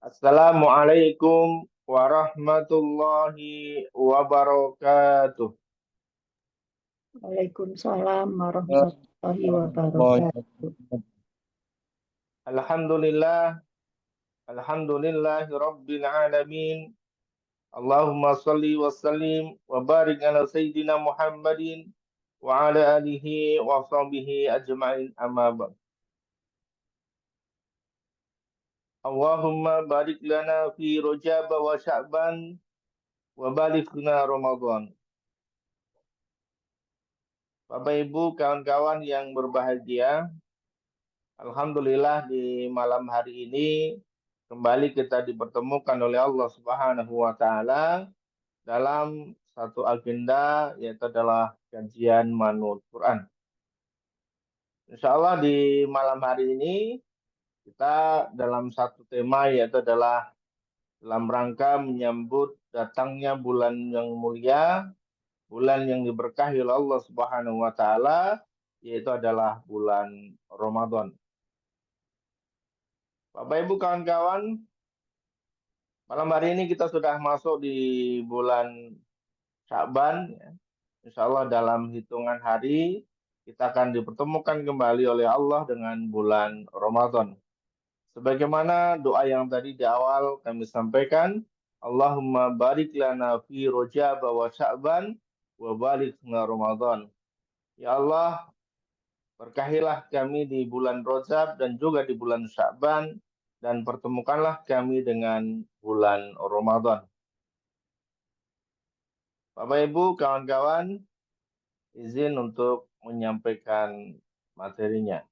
Assalamualaikum warahmatullahi wabarakatuh. Waalaikumsalam warahmatullahi wabarakatuh. Alhamdulillah, alhamdulillahi rabbil alamin. Allahumma salli wa sallim wa barik ala sayyidina Muhammadin wa ala alihi wa sahbihi ajma'in amma ba'd. Allahumma barik lana fi Rajab wa Sya'ban wa balighna Ramadan. Bapak Ibu, kawan-kawan yang berbahagia, alhamdulillah di malam hari ini kembali kita dipertemukan oleh Allah Subhanahu wa taala dalam satu agenda yaitu adalah kajian Manhul Quran. Insya Allah di malam hari ini kita dalam satu tema yaitu adalah dalam rangka menyambut datangnya bulan yang mulia, bulan yang diberkahi oleh Allah Subhanahu wa taala, yaitu adalah bulan Ramadan. Bapak Ibu kawan-kawan, malam hari ini kita sudah masuk di bulan Sya'ban. Insya Allah dalam hitungan hari kita akan dipertemukan kembali oleh Allah dengan bulan Ramadan. Sebagaimana doa yang tadi di awal kami sampaikan, Allahumma barik lana fi Rajab wa Sya'ban wa balighna Ramadan. Ya Allah, berkahilah kami di bulan Rajab dan juga di bulan Sya'ban dan pertemukanlah kami dengan bulan Ramadan. Bapak Ibu, kawan-kawan, izin untuk menyampaikan materinya.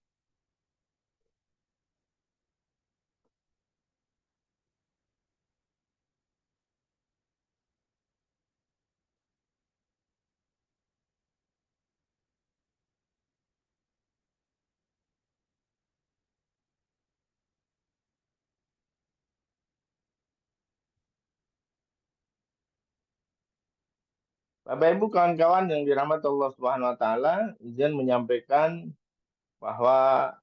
Bapak Ibu kawan-kawan yang dirahmati Allah Subhanahu wa taala, izin menyampaikan bahwa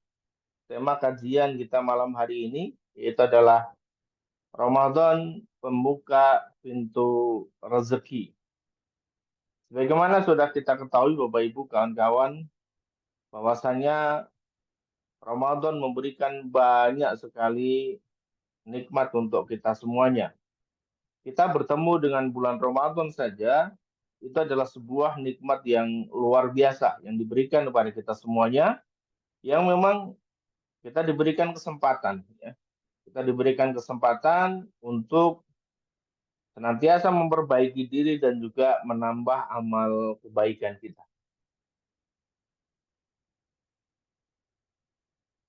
tema kajian kita malam hari ini yaitu adalah Ramadan pembuka pintu rezeki. Sebagaimana sudah kita ketahui Bapak Ibu kawan-kawan bahwasanya Ramadan memberikan banyak sekali nikmat untuk kita semuanya. Kita bertemu dengan bulan Ramadan saja, itu adalah sebuah nikmat yang luar biasa yang diberikan kepada kita semuanya, yang memang kita diberikan kesempatan. Ya. Kita diberikan kesempatan untuk senantiasa memperbaiki diri dan juga menambah amal kebaikan kita.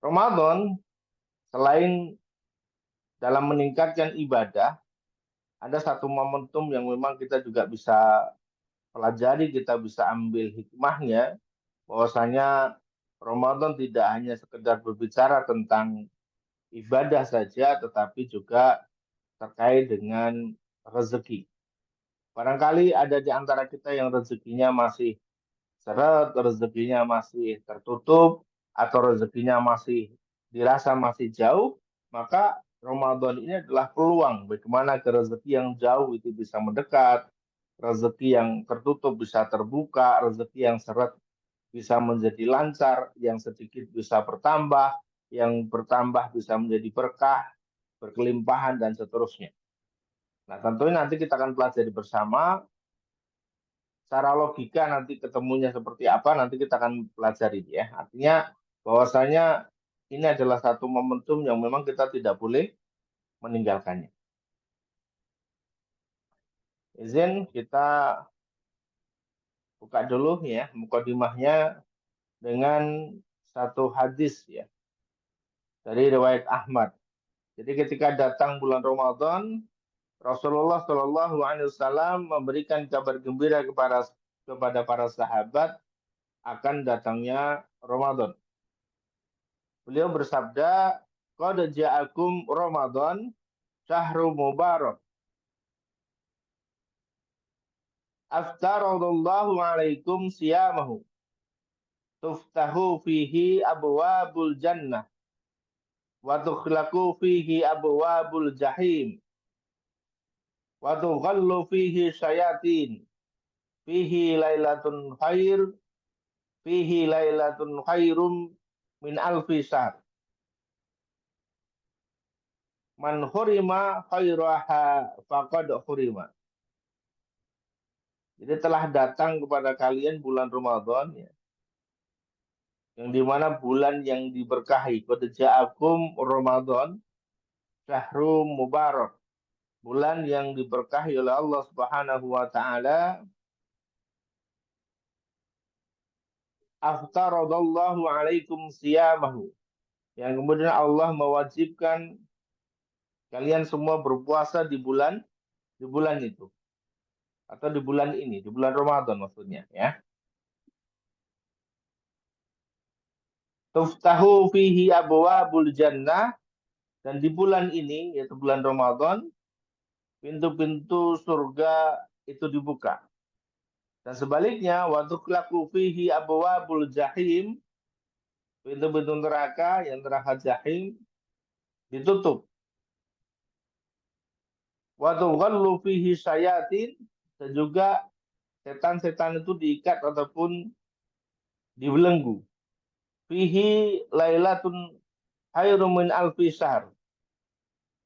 Ramadan, selain dalam meningkatkan ibadah, ada satu momentum yang memang kita juga bisa pelajari, kita bisa ambil hikmahnya, bahwasanya Ramadan tidak hanya sekedar berbicara tentang ibadah saja, tetapi juga terkait dengan rezeki. Barangkali ada di antara kita yang rezekinya masih seret, rezekinya masih tertutup, atau rezekinya masih dirasa masih jauh, maka Ramadan ini adalah peluang bagaimana ke rezeki yang jauh itu bisa mendekat, rezeki yang tertutup bisa terbuka, rezeki yang seret bisa menjadi lancar, yang sedikit bisa bertambah, yang bertambah bisa menjadi berkah, berkelimpahan, dan seterusnya. Nah, tentunya nanti kita akan pelajari bersama. Secara logika nanti ketemunya seperti apa, nanti kita akan pelajari ya. Artinya bahwasanya ini adalah satu momentum yang memang kita tidak boleh meninggalkannya. Izin kita buka dulu ya mukadimahnya dengan satu hadis ya dari riwayat Ahmad. Jadi ketika datang bulan Ramadan, Rasulullah Shallallahu Alaihi Wasallam memberikan kabar gembira kepada para sahabat akan datangnya Ramadan. Beliau bersabda, "Qad ja'akum Ramadan, syahrul mubarak. Aftaradallahu alaikum siyamahu. Tuftahu fihi abwabul jannah. wa tukhlaqu fihi abwabul jahim wa tughallu fihi syayatin fihi lailatun khair fihi lailatun khairum min alfi syahr man hurima khairaha faqad hurima. Jadi telah datang kepada kalian bulan Ramadan ya, yang dimana bulan yang diberkahi. Qad ja'akum Ramadan syahrul mubarak, bulan yang diberkahi oleh Allah Subhanahu wa taala. Aftaradallahu alaikum siyamahu, yang kemudian Allah mewajibkan kalian semua berpuasa di bulan itu, atau di bulan ini, di bulan Ramadan maksudnya ya. Tuftahu fihi abwabul jannah, dan di bulan ini yaitu bulan Ramadan pintu-pintu surga itu dibuka. Dan sebaliknya, wa tuqlaqu fihi abwabul jahim, pintu-pintu neraka yang neraka jahim ditutup. Wa tughallu fihi syayatin, dan juga setan-setan itu diikat ataupun dibelenggu. Fihi lailatun khairum min alfi syahr,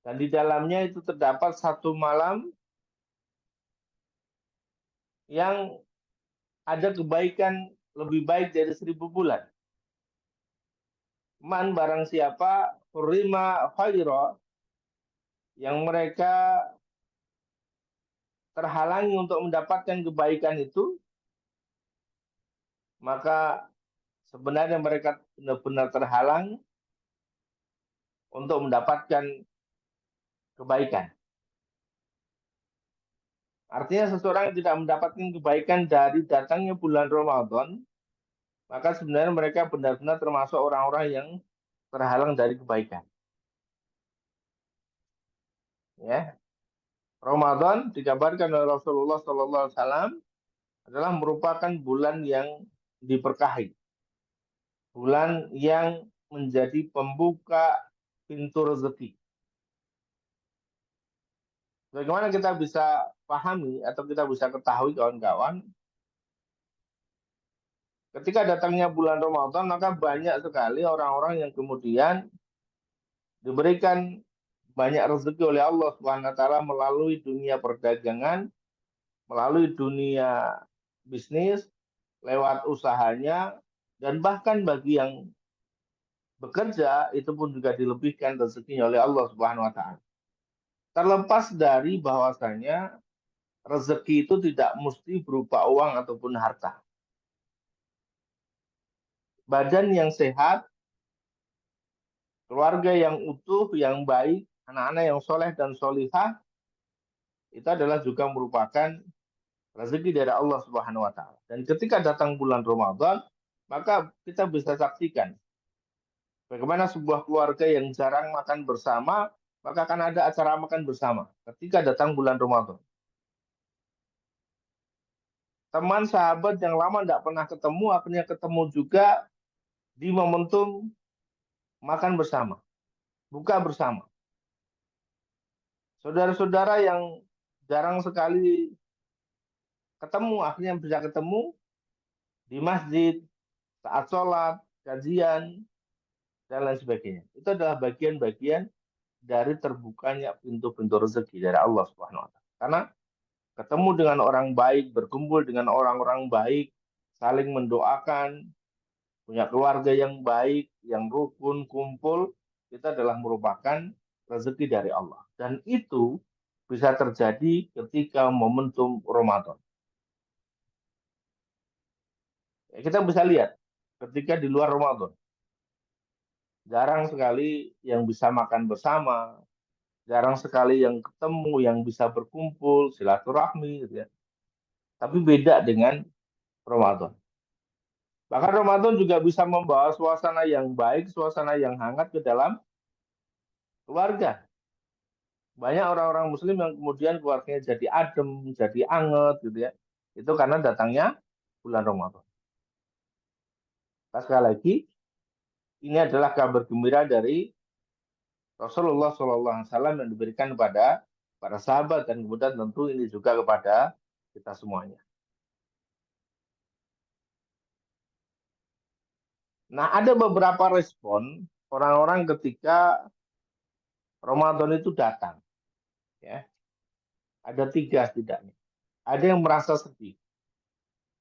dan di dalamnya itu terdapat satu malam yang ada kebaikan lebih baik dari 1000 bulan. Man, barang siapa hurima khaira, yang mereka terhalangi untuk mendapatkan kebaikan itu, maka sebenarnya mereka benar-benar terhalang untuk mendapatkan kebaikan. Artinya seseorang yang tidak mendapatkan kebaikan dari datangnya bulan Ramadan, maka sebenarnya mereka benar-benar termasuk orang-orang yang terhalang dari kebaikan. Ya, Ramadan dikabarkan oleh Rasulullah SAW adalah merupakan bulan yang diberkahi, bulan yang menjadi pembuka pintu rezeki. Bagaimana kita bisa pahami atau kita bisa ketahui kawan-kawan, ketika datangnya bulan Ramadan maka banyak sekali orang-orang yang kemudian diberikan banyak rezeki oleh Allah Subhanahu wa taala melalui dunia perdagangan, melalui dunia bisnis, lewat usahanya, dan bahkan bagi yang bekerja itu pun juga dilebihkan rezekinya oleh Allah Subhanahu wa taala. Terlepas dari bahwasanya rezeki itu tidak mesti berupa uang ataupun harta. Badan yang sehat, keluarga yang utuh, yang baik, anak-anak yang soleh dan solihah, itu adalah juga merupakan rezeki dari Allah Subhanahu wa taala. Dan ketika datang bulan Ramadan, maka kita bisa saksikan bagaimana sebuah keluarga yang jarang makan bersama, maka akan ada acara makan bersama ketika datang bulan Ramadan. Teman sahabat yang lama tidak pernah ketemu, akhirnya ketemu juga di momentum makan bersama, buka bersama. Saudara-saudara yang jarang sekali ketemu, akhirnya bisa ketemu di masjid, saat sholat, kajian, dan lain sebagainya. Itu adalah bagian-bagian dari terbukanya pintu-pintu rezeki dari Allah Subhanahu wa taala. Karena ketemu dengan orang baik, berkumpul dengan orang-orang baik, saling mendoakan, punya keluarga yang baik, yang rukun, kumpul, itu adalah merupakan rezeki dari Allah. Dan itu bisa terjadi ketika momentum Ramadan. Kita bisa lihat ketika di luar Ramadan, jarang sekali yang bisa makan bersama, jarang sekali yang ketemu, yang bisa berkumpul, silaturahmi, gitu ya. Tapi beda dengan Ramadan. Bahkan Ramadan juga bisa membawa suasana yang baik, suasana yang hangat ke dalam keluarga. Banyak orang-orang Muslim yang kemudian keluarganya jadi adem, jadi anget, gitu ya. Itu karena datangnya bulan Ramadan. Sekali lagi, ini adalah kabar gembira dari Rasulullah SAW yang diberikan kepada para sahabat, dan kemudian tentu ini juga kepada kita semuanya. Nah, ada beberapa respon orang-orang ketika Ramadan itu datang. Ya, ada 3 setidaknya. Ada yang merasa sedih.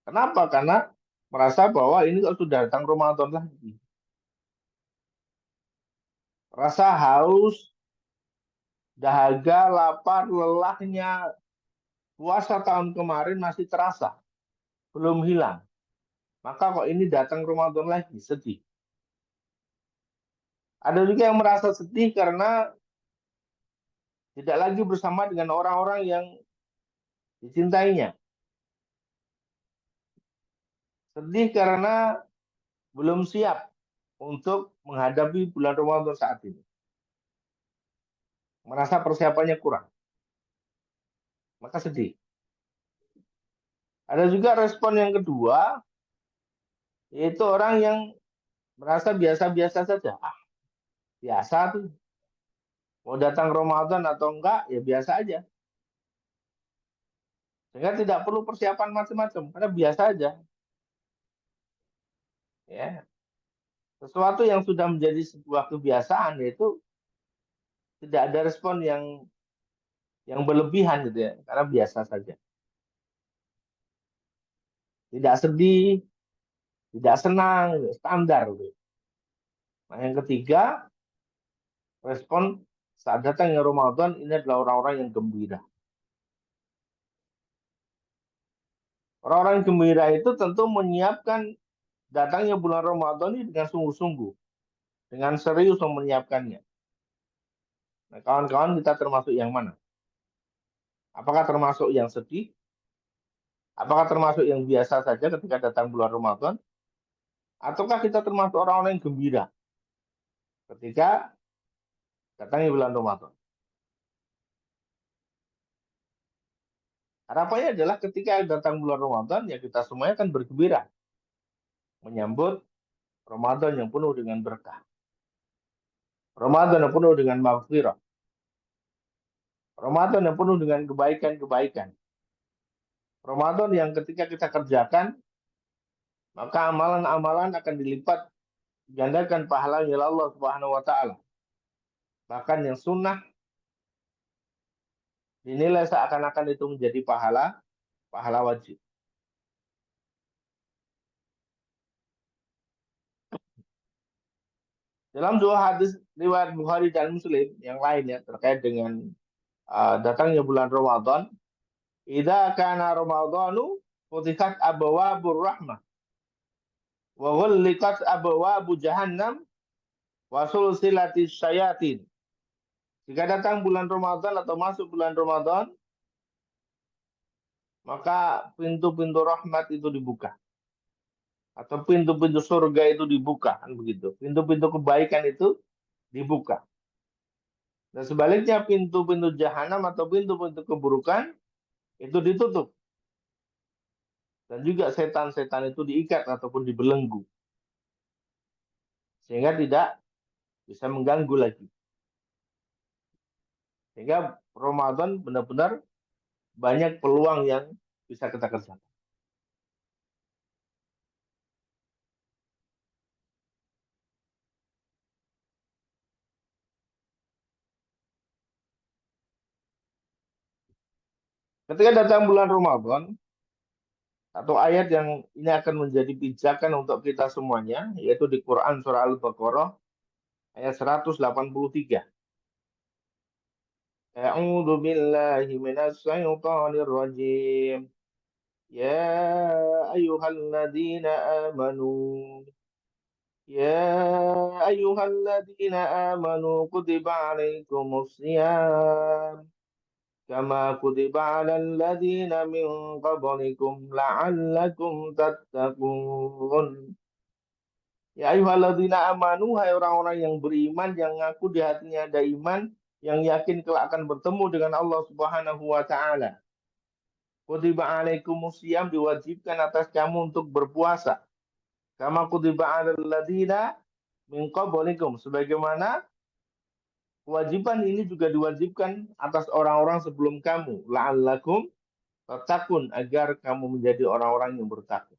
Kenapa? Karena merasa bahwa ini kalau sudah datang Ramadan lagi. Rasa haus, dahaga, lapar, lelahnya puasa tahun kemarin masih terasa, belum hilang. Maka kok ini datang Ramadan lagi, sedih. Ada juga yang merasa sedih karena tidak lagi bersama dengan orang-orang yang dicintainya. Sedih karena belum siap untuk menghadapi bulan Ramadan saat ini. Merasa persiapannya kurang. Maka sedih. Ada juga respon yang kedua, yaitu orang yang merasa biasa-biasa saja. Ah, biasa tuh. Mau datang Ramadan atau enggak, ya biasa aja. Sehingga tidak perlu persiapan macam-macam, karena biasa aja. Ya, sesuatu yang sudah menjadi sebuah kebiasaan, yaitu tidak ada respon yang berlebihan gitu ya, karena biasa saja. Tidak sedih, tidak senang, standar gitu. Nah, yang ketiga, respon saat datangnya Ramadan ini adalah orang-orang yang gembira. Orang-orang gembira itu tentu menyiapkan datangnya bulan Ramadan ini dengan sungguh-sungguh, dengan serius menyiapkannya. Nah, kawan-kawan, kita termasuk yang mana? Apakah termasuk yang sedih? Apakah termasuk yang biasa saja ketika datang bulan Ramadan? Ataukah kita termasuk orang-orang yang gembira ketika datangnya bulan Ramadan? Harapannya adalah ketika datang bulan Ramadan, ya kita semuanya akan bergembira menyambut Ramadan yang penuh dengan berkah. Ramadan yang penuh dengan maghfirah. Ramadan yang penuh dengan kebaikan-kebaikan. Ramadan yang ketika kita kerjakan, maka amalan-amalan akan dilipat gandakan pahalanya oleh Allah Subhanahu wa taala. Bahkan yang sunnah dinilai seakan-akan itu menjadi pahala wajib. Dalam 2 hadis riwayat Bukhari dan Muslim yang lainnya terkait dengan datangnya bulan Ramadan, idza kana ramadhanu futihat abwabur rahmah wa ghulliqat abwabu jahannam wa sulsilatis syayatin. Jika datang bulan Ramadan atau masuk bulan Ramadan, maka pintu-pintu rahmat itu dibuka. Atau pintu-pintu surga itu dibuka, kan begitu. Pintu-pintu kebaikan itu dibuka. Dan sebaliknya pintu-pintu jahanam atau pintu-pintu keburukan itu ditutup. Dan juga setan-setan itu diikat ataupun dibelenggu. Sehingga tidak bisa mengganggu lagi. Sehingga Ramadan benar-benar banyak peluang yang bisa kita kerjakan. Ketika datang bulan Ramadan, satu ayat yang ini akan menjadi pijakan untuk kita semuanya, yaitu di Quran Surah Al-Baqarah ayat 183. A'udzu billahi minasy syaithanir rajim. Ya ayyuhalladzina amanu Ya ayyuhalladzina amanu kutiba alaikumus shiyam kama kutiba alal ladzina min qablikum la'allakum tattaqun. Ya ayyuhalladzina amanu, hai orang-orang yang beriman, yang ngaku di hatinya ada iman, yang yakin kelak akan bertemu dengan Allah Subhanahu wa taala. Kutiba alaikumusiyam, diwajibkan atas kamu untuk berpuasa. Kama kutiba alal ladzina min qablikum, sebagaimana kewajiban ini juga diwajibkan atas orang-orang sebelum kamu, la'allakum tattaqun, agar kamu menjadi orang-orang yang bertakwa.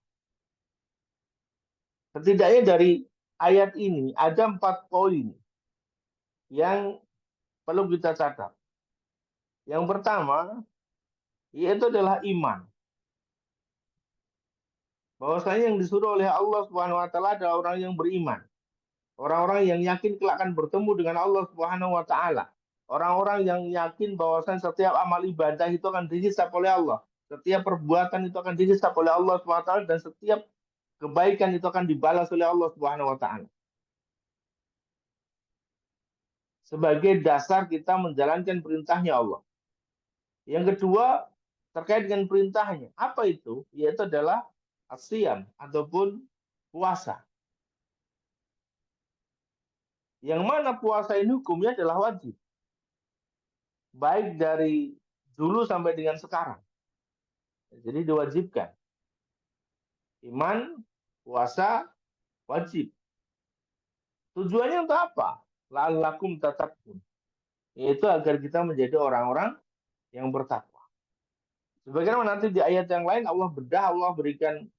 Setidaknya dari ayat ini ada 4 poin yang perlu kita catat. Yang pertama, yaitu adalah iman. Bahwasanya yang disuruh oleh Allah Subhanahu wa taala adalah orang yang beriman. Orang-orang yang yakin kelak akan bertemu dengan Allah Subhanahu wa taala. Orang-orang yang yakin bahwasanya setiap amal ibadah itu akan dihisab oleh Allah. Setiap perbuatan itu akan dihisab oleh Allah Subhanahu wa taala, dan setiap kebaikan itu akan dibalas oleh Allah Subhanahu wa taala. Sebagai dasar kita menjalankan perintahnya Allah. Yang kedua, terkait dengan perintahnya. Apa itu? Yaitu adalah asyam ataupun puasa. Yang mana puasa ini hukumnya adalah wajib. Baik dari dulu sampai dengan sekarang. Jadi diwajibkan. Iman, puasa, wajib. Tujuannya untuk apa? La'allakum tattaqun. Yaitu agar kita menjadi orang-orang yang bertakwa. Sebagaimana nanti di ayat yang lain Allah bedah, Allah berikan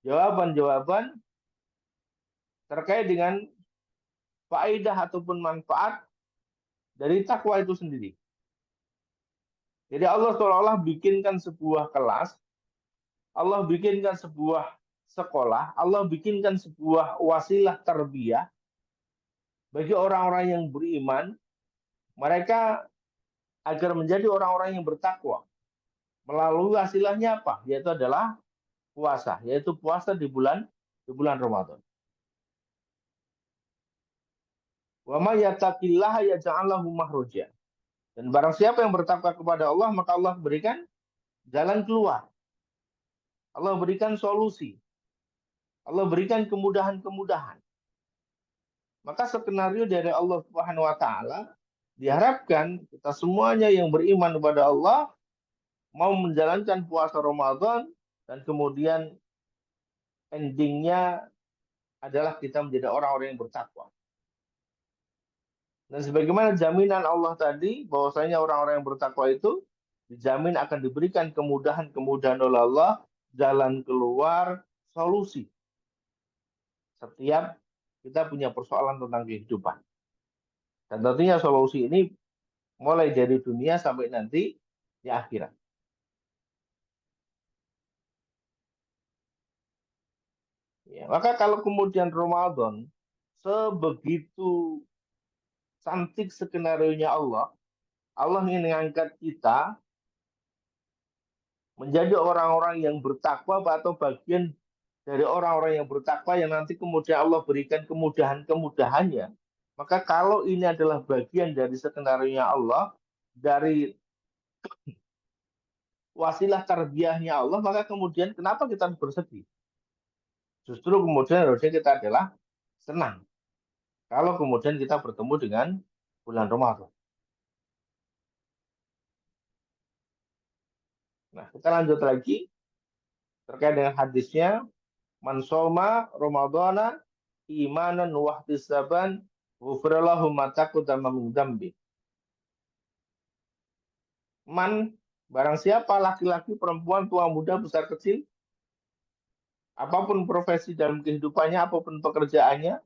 jawaban-jawaban terkait dengan faedah ataupun manfaat dari takwa itu sendiri. Jadi Allah seolah-olah bikinkan sebuah kelas, Allah bikinkan sebuah sekolah, Allah bikinkan sebuah wasilah tarbiyah bagi orang-orang yang beriman, mereka agar menjadi orang-orang yang bertakwa. Melalui wasilahnya apa? Yaitu adalah puasa, yaitu puasa di bulan Ramadan. Wa may yattaqillaha yaj'al lahu makhraja. Dan barang siapa yang bertakwa kepada Allah, maka Allah berikan jalan keluar. Allah berikan solusi. Allah berikan kemudahan-kemudahan. Maka skenario dari Allah Subhanahu wa taala diharapkan kita semuanya yang beriman kepada Allah mau menjalankan puasa Ramadan, dan kemudian endingnya adalah kita menjadi orang-orang yang bertakwa. Dan sebagaimana jaminan Allah tadi, bahwasanya orang-orang yang bertakwa itu dijamin akan diberikan kemudahan-kemudahan oleh Allah, jalan keluar, solusi. Setiap kita punya persoalan tentang kehidupan. Dan tentunya solusi ini mulai dari dunia sampai nanti di akhirat. Ya, maka kalau kemudian Ramadan sebegitu cantik skenario-nya Allah, Allah ingin mengangkat kita menjadi orang-orang yang bertakwa atau bagian dari orang-orang yang bertakwa yang nanti kemudian Allah berikan kemudahan-kemudahannya. Maka kalau ini adalah bagian dari skenario-nya Allah, dari wasilah tarbiyahnya Allah, maka kemudian kenapa kita bersedih? Justru kemudian harusnya kita adalah senang kalau kemudian kita bertemu dengan bulan Ramadan. Nah, kita lanjut lagi terkait dengan hadisnya, man shoma ramadhana imanan wa ihtisaban ghufira lahu ma taqaddama min dzambi. Man, barang siapa, laki-laki, perempuan, tua, muda, besar, kecil, apapun profesi dalam kehidupannya, apapun pekerjaannya,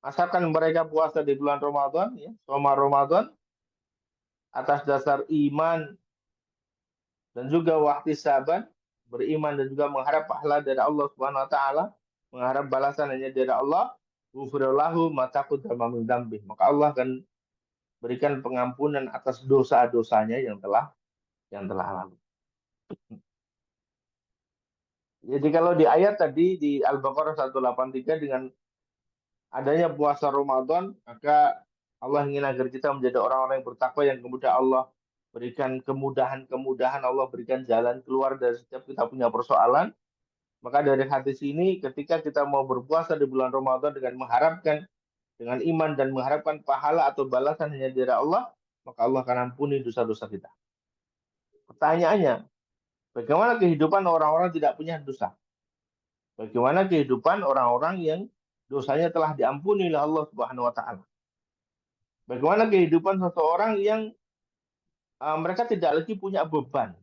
asalkan mereka puasa di bulan Ramadan, ya, shoma Ramadan, atas dasar iman dan juga wahtisaban, beriman dan juga mengharap pahala dari Allah Subhanahu wa taala, mengharap balasan hanya dari Allah, ghufirallahu ma taqaddama min dzambi. Maka Allah akan berikan pengampunan atas dosa-dosanya yang telah lalu. Jadi kalau di ayat tadi di Al-Baqarah 183 dengan adanya puasa Ramadan, maka Allah ingin agar kita menjadi orang-orang yang bertakwa yang kemudian Allah berikan kemudahan-kemudahan, Allah berikan jalan keluar dari setiap kita punya persoalan. Maka dari hadis ini, ketika kita mau berpuasa di bulan Ramadan dengan mengharapkan, dengan iman dan mengharapkan pahala atau balasan hanya dari Allah, maka Allah akan ampuni dosa-dosa kita. Pertanyaannya, bagaimana kehidupan orang-orang tidak punya dosa? Bagaimana kehidupan orang-orang yang dosanya telah diampuni oleh Allah Subhanahu wa taala? Bagaimana kehidupan seseorang yang mereka tidak lagi punya beban.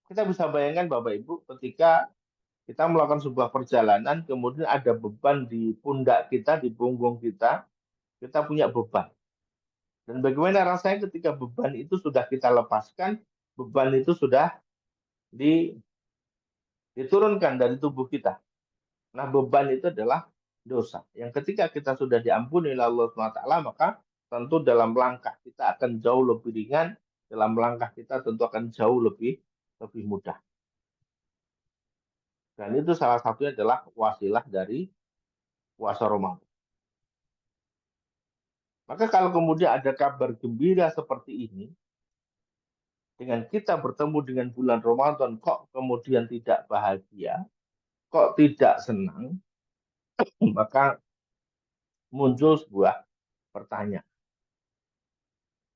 Kita bisa bayangkan Bapak Ibu ketika kita melakukan sebuah perjalanan, kemudian ada beban di pundak kita, di punggung kita punya beban. Dan bagaimana rasanya ketika beban itu sudah kita lepaskan, beban itu sudah diturunkan dari tubuh kita. Nah, beban itu adalah dosa. Yang ketika kita sudah diampuni oleh Allah SWT, maka tentu dalam langkah kita akan jauh lebih ringan, dalam langkah kita tentu akan jauh lebih mudah. Dan itu salah satunya adalah wasilah dari puasa Ramadan. Maka kalau kemudian ada kabar gembira seperti ini, dengan kita bertemu dengan bulan Ramadan, kok kemudian tidak bahagia, kok tidak senang, maka muncul sebuah pertanyaan.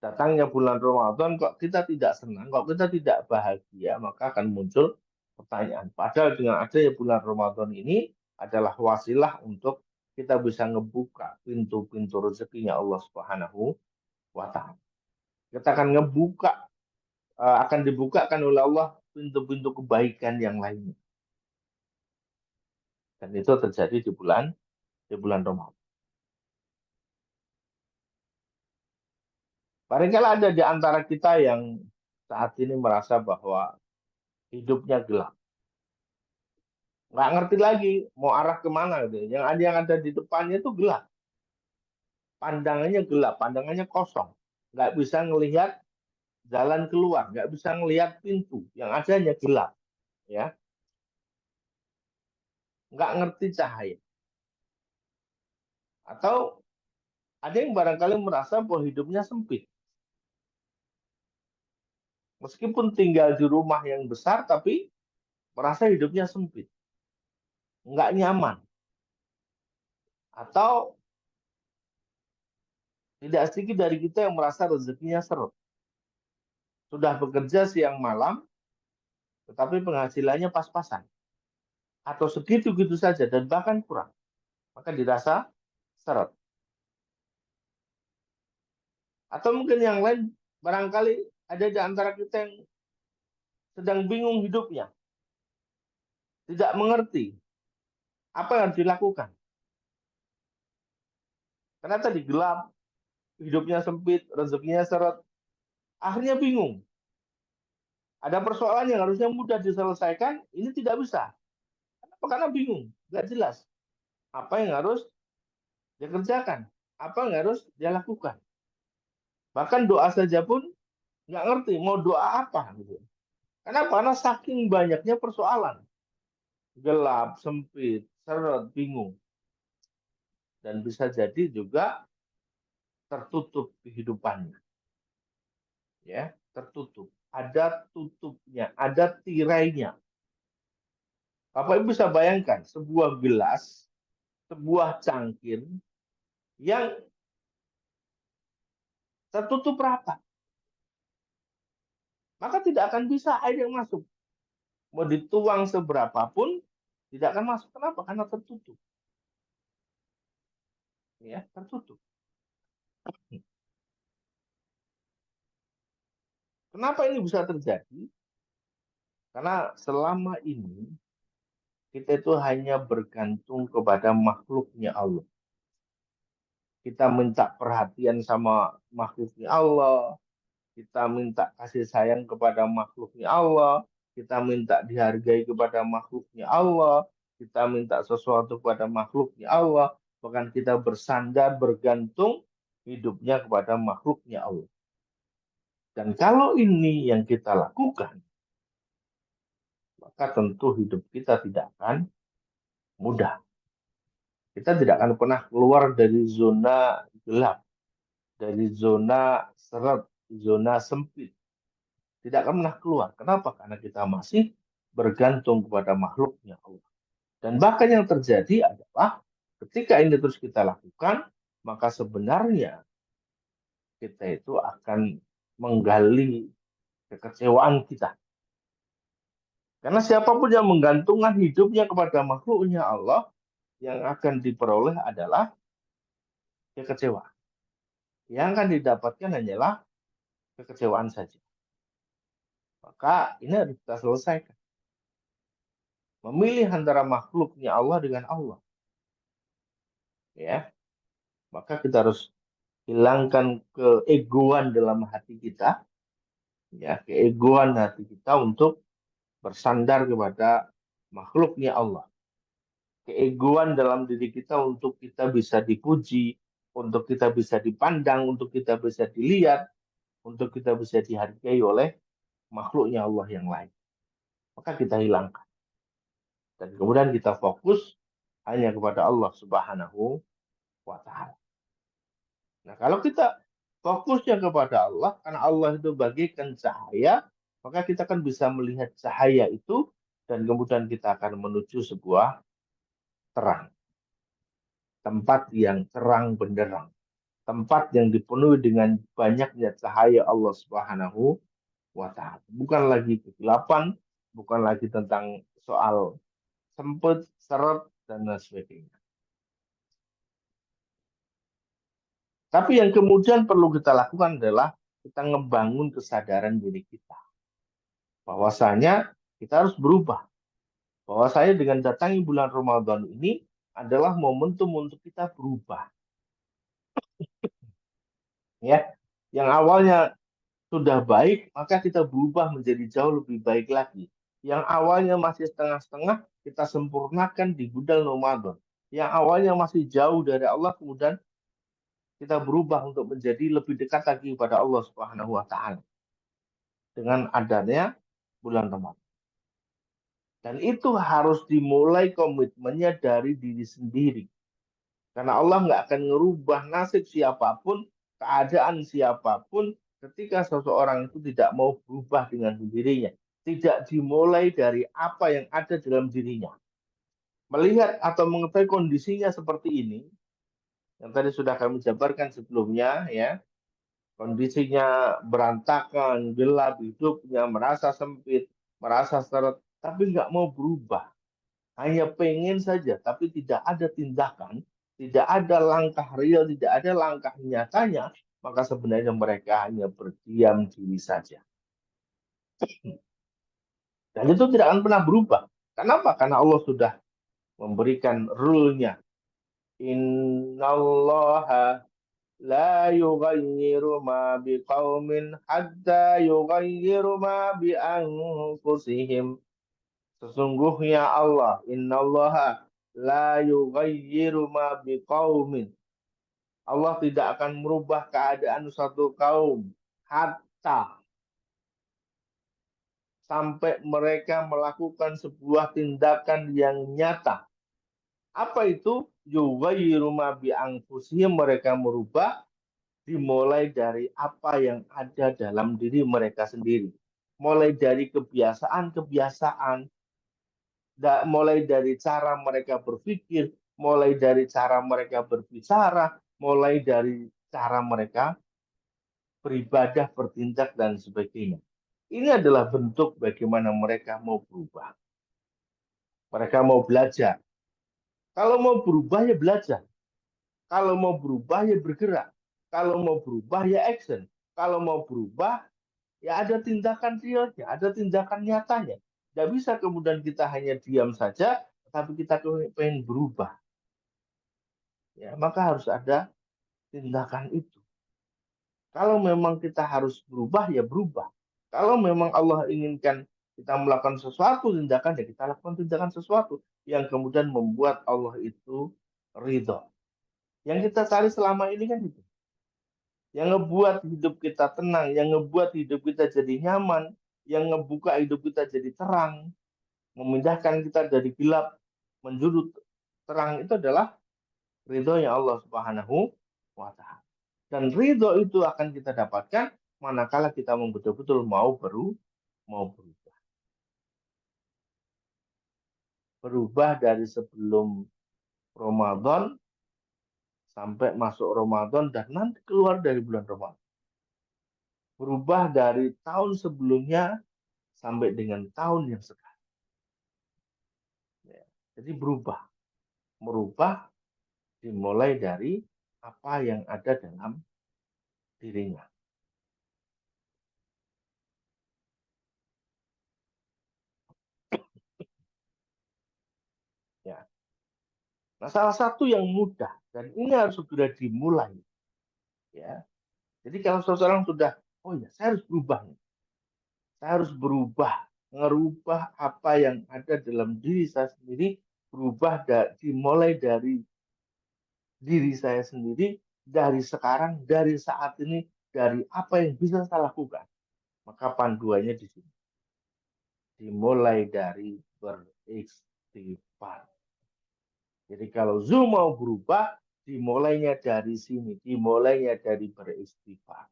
Datangnya bulan Ramadan, kok kita tidak senang, kok kita tidak bahagia, maka akan muncul pertanyaan. Padahal dengan adanya bulan Ramadan ini adalah wasilah untuk kita bisa ngebuka pintu-pintu rezekinya Allah Subhanahu wa Ta'ala. Kita akan akan dibukakan oleh Allah pintu-pintu kebaikan yang lainnya. Dan itu terjadi di bulan Ramadan. Barangkali ada di antara kita yang saat ini merasa bahwa hidupnya gelap. Nggak ngerti lagi mau arah kemana gitu. Yang ada di depannya itu gelap. Pandangannya gelap, pandangannya kosong. Nggak bisa ngelihat jalan keluar, nggak bisa ngelihat pintu. Yang adanya gelap. Ya, nggak ngerti cahaya. Atau ada yang barangkali merasa bahwa hidupnya sempit. Meskipun tinggal di rumah yang besar, tapi merasa hidupnya sempit. Nggak nyaman. Atau tidak sedikit dari kita yang merasa rezekinya seret. Sudah bekerja siang malam, tetapi penghasilannya pas-pasan. Atau segitu-gitu saja, dan bahkan kurang. Maka dirasa seret. Atau mungkin yang lain, barangkali ada di antara kita yang sedang bingung hidupnya. Tidak mengerti apa yang harus dilakukan. Karena tadi gelap, hidupnya sempit, rezekinya seret. Akhirnya bingung. Ada persoalan yang harusnya mudah diselesaikan, ini tidak bisa. Kenapa? Karena bingung, nggak jelas. Apa yang harus dikerjakan? Apa yang harus dia lakukan? Bahkan doa saja pun nggak ngerti mau doa apa gitu. Kenapa? Karena saking banyaknya persoalan. Gelap, sempit, seret, bingung. Dan bisa jadi juga tertutup kehidupannya. Ya, tertutup. Ada tutupnya, ada tirainya. Bapak Ibu bisa bayangkan sebuah gelas, sebuah cangkir yang tertutup rapat. Maka tidak akan bisa air yang masuk. Mau dituang seberapapun, tidak akan masuk. Kenapa? Karena tertutup. Ya, tertutup. Kenapa ini bisa terjadi? Karena selama ini kita itu hanya bergantung kepada makhluknya Allah. Kita minta perhatian sama makhluknya Allah, kita minta kasih sayang kepada makhluknya Allah, kita minta dihargai kepada makhluknya Allah, kita minta sesuatu kepada makhluknya Allah, bahkan kita bersandar, bergantung hidupnya kepada makhluknya Allah. Dan kalau ini yang kita lakukan, maka tentu hidup kita tidak akan mudah. Kita tidak akan pernah keluar dari zona gelap, dari zona seret, zona sempit. Tidak akan pernah keluar. Kenapa? Karena kita masih bergantung kepada makhluknya Allah. Dan bahkan yang terjadi adalah ketika ini terus kita lakukan, maka sebenarnya kita itu akan menggali kekecewaan kita. Karena siapapun yang menggantungkan hidupnya kepada makhluknya Allah, yang akan diperoleh adalah dia kecewa. Yang akan didapatkan hanyalah kekecewaan saja. Maka ini harus kita selesaikan. Memilih antara makhluknya Allah dengan Allah. Ya, maka kita harus hilangkan keegoan dalam hati kita, ya, keegoan hati kita untuk bersandar kepada makhluknya Allah. Keegoan dalam diri kita untuk kita bisa dipuji, untuk kita bisa dipandang, untuk kita bisa dilihat, untuk kita bisa dihargai oleh makhluknya Allah yang lain. Maka kita hilangkan. Dan kemudian kita fokus hanya kepada Allah Subhanahu wa Ta'ala. Nah, kalau kita fokusnya kepada Allah, karena Allah itu bagikan cahaya, maka kita kan bisa melihat cahaya itu, dan kemudian kita akan menuju sebuah terang. Tempat yang terang benderang. Tempat yang dipenuhi dengan banyaknya cahaya Allah Subhanahu wa Ta'ala. Bukan lagi kegelapan, bukan lagi tentang soal sempit, seret, dan lain sebagainya. Tapi yang kemudian perlu kita lakukan adalah kita ngebangun kesadaran diri kita. Bahwasanya kita harus berubah. Bahwasanya dengan datangi bulan Ramadan ini adalah momentum untuk kita berubah. Ya, yang awalnya sudah baik, maka kita berubah menjadi jauh lebih baik lagi. Yang awalnya masih setengah-setengah, kita sempurnakan di bulan Ramadan. Yang awalnya masih jauh dari Allah, kemudian kita berubah untuk menjadi lebih dekat lagi kepada Allah Subhanahu wa Ta'ala dengan adanya bulan Ramadan. Dan itu harus dimulai komitmennya dari diri sendiri. Karena Allah nggak akan merubah nasib siapapun, keadaan siapapun, ketika seseorang itu tidak mau berubah dengan sendirinya. Tidak dimulai dari apa yang ada dalam dirinya. Melihat atau mengetahui kondisinya seperti ini, yang tadi sudah kami jabarkan sebelumnya, ya, kondisinya berantakan, gelap hidupnya, merasa sempit, merasa seret, tapi nggak mau berubah. Hanya pengen saja, tapi tidak ada tindakan, tidak ada langkah real, tidak ada langkah nyatanya, maka sebenarnya mereka hanya berdiam diri saja. Dan itu tidak akan pernah berubah. Kenapa? Karena Allah sudah memberikan rule-nya. Innallaha la yughayyiru ma biqaumin hatta yughayyiru ma bi anfusihim. Sesungguhnya Allah, innallaha la yughayyiru ma biqaumin. Allah tidak akan merubah keadaan suatu kaum hatta sampai mereka melakukan sebuah tindakan yang nyata. Apa itu? Yughayyiru ma bi anfusihim, mereka merubah dimulai dari apa yang ada dalam diri mereka sendiri. Mulai dari kebiasaan-kebiasaan, mulai dari cara mereka berpikir, mulai dari cara mereka berbicara, mulai dari cara mereka beribadah, bertindak, dan sebagainya. Ini adalah bentuk bagaimana mereka mau berubah. Mereka mau belajar. Kalau mau berubah ya belajar. Kalau mau berubah ya bergerak. Kalau mau berubah ya action. Kalau mau berubah ya ada tindakan realnya, ada tindakan nyatanya. Tidak bisa kemudian kita hanya diam saja, tapi kita pengen berubah. Ya, maka harus ada tindakan itu. Kalau memang kita harus berubah, ya berubah. Kalau memang Allah inginkan kita melakukan sesuatu tindakan, ya kita lakukan tindakan sesuatu yang kemudian membuat Allah itu ridho. Yang kita cari selama ini kan itu. Yang ngebuat hidup kita tenang, yang ngebuat hidup kita jadi nyaman, yang ngebuka hidup kita jadi terang, memindahkan kita dari gelap menjurut terang, itu adalah ridhonya Allah Subhanahu wa Ta'ala. Dan ridho itu akan kita dapatkan manakala kita betul-betul mau berubah. Berubah dari sebelum Ramadan sampai masuk Ramadan dan nanti keluar dari bulan Ramadan. Berubah dari tahun sebelumnya sampai dengan tahun yang sekarang. Ya, jadi berubah. Merubah dimulai dari apa yang ada dalam dirinya. Ya. Nah, salah satu yang mudah dan ini harus segera dimulai. Ya. Jadi kalau seseorang sudah, oh ya, saya harus berubah. Saya harus berubah, merubah apa yang ada dalam diri saya sendiri, berubah dimulai dari diri saya sendiri, dari sekarang, dari saat ini, dari apa yang bisa saya lakukan. Maka panduannya di sini. Dimulai dari beristighfar. Jadi kalau Zoom mau berubah, dimulainya dari sini, dimulainya dari beristighfar.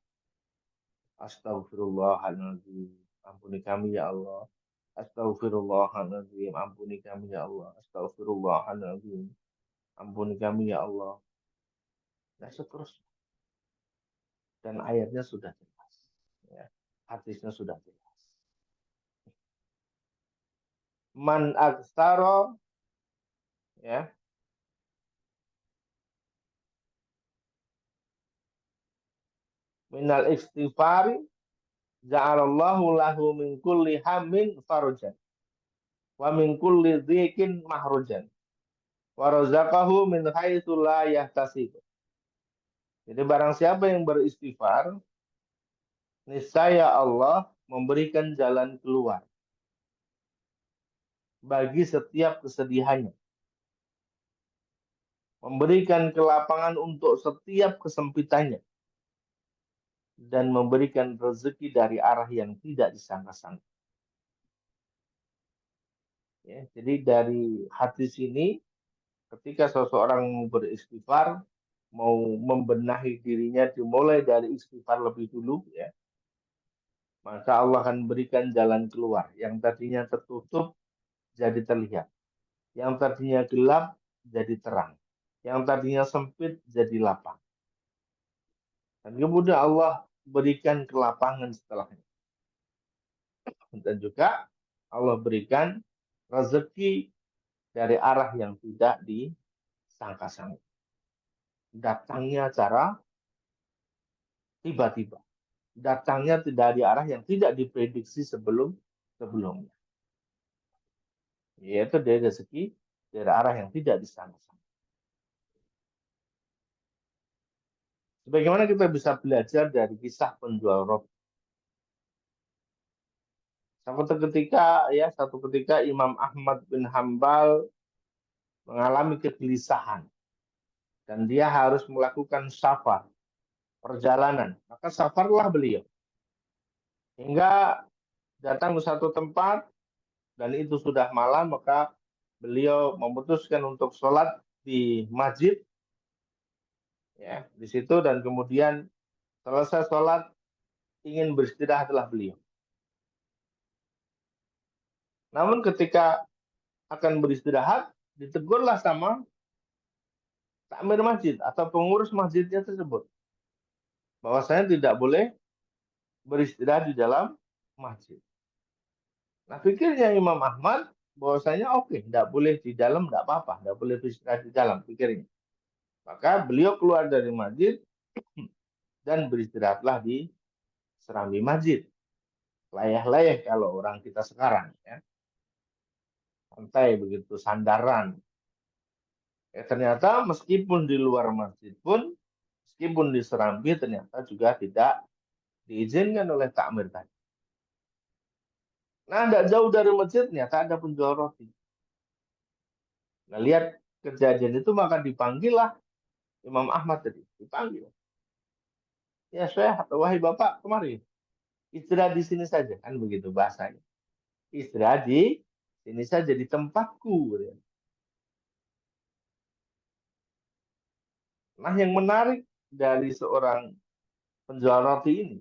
Astagfirullahaladzim, ampuni kami ya Allah. Astagfirullahaladzim, ampuni kami ya Allah. Astagfirullahaladzim, ampuni kami ya Allah. Dan seterusnya. Dan ayatnya sudah jelas. Ya. Hadisnya sudah jelas. Man aksaro, ya, minal istighfari ja'alallahu lahu min kulli hammin farujan wa min kulli dhikin mahrujan wa razaqahu min haitsu la yahtasib. Jadi barang siapa yang beristighfar, niscaya Allah memberikan jalan keluar bagi setiap kesedihannya, memberikan kelapangan untuk setiap kesempitannya, dan memberikan rezeki dari arah yang tidak disangka-sangka. Ya, jadi dari hadis ini, ketika seseorang beristighfar, mau membenahi dirinya dimulai dari istighfar lebih dulu, ya, maka Allah akan berikan jalan keluar. Yang tadinya tertutup jadi terlihat, yang tadinya gelap jadi terang, yang tadinya sempit jadi lapang. Dan kemudian Allah berikan kelapangan setelahnya. Dan juga Allah berikan rezeki dari arah yang tidak disangka-sangka. Datangnya cara tiba-tiba. Datangnya dari arah yang tidak diprediksi sebelumnya. Yaitu dari rezeki dari arah yang tidak disangka-sangka. Sebagaimana kita bisa belajar dari kisah penjual roti. Satu ketika Imam Ahmad bin Hambal mengalami kegelisahan dan dia harus melakukan safar, perjalanan. Maka safarlah beliau hingga datang ke satu tempat dan itu sudah malam, maka beliau memutuskan untuk sholat di masjid, ya, di situ, dan kemudian selesai sholat ingin beristirahatlah beliau. Namun ketika akan beristirahat, ditegurlah sama takmir masjid atau pengurus masjidnya tersebut, bahwa saya tidak boleh beristirahat di dalam masjid. Nah, pikirnya Imam Ahmad bahwasanya oke, tidak boleh di dalam, tidak apa-apa, tidak boleh beristirahat di dalam, pikirnya. Maka beliau keluar dari masjid dan beristirahatlah di serambi masjid. Layah-layah kalau orang kita sekarang, ya. Santai begitu, sandaran. Ya, ternyata meskipun di luar masjid pun, meskipun di serambi, ternyata juga tidak diizinkan oleh takmir tadi. Nah, tidak jauh dari masjid, ternyata ada penjual roti. Nah, lihat kejadian itu, maka dipanggillah Imam Ahmad tadi. Dipanggil. Ya, wahai Bapak, kemari. Istirahat di sini saja. Kan begitu bahasanya. Istirahat di sini saja, di tempatku. Nah, yang menarik dari seorang penjual roti ini,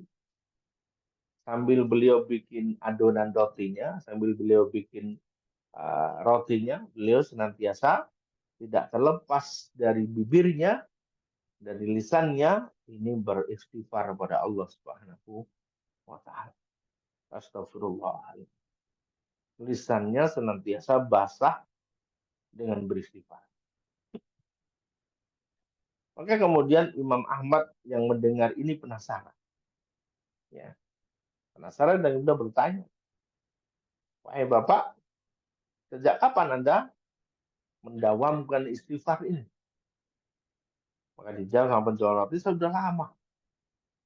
sambil beliau bikin adonan rotinya, sambil beliau bikin rotinya, beliau senantiasa tidak terlepas dari bibirnya, dari lisannya, ini beristighfar kepada Allah Subhanahu wa Ta'ala. Astagfirullahaladzim. Lisannya senantiasa basah dengan beristighfar. Maka kemudian Imam Ahmad yang mendengar ini penasaran. Ya, penasaran dan kemudian bertanya, wahai Bapak, sejak kapan Anda mendawamkan istighfar ini? Maka dijawab sama penjual roti, sudah lama.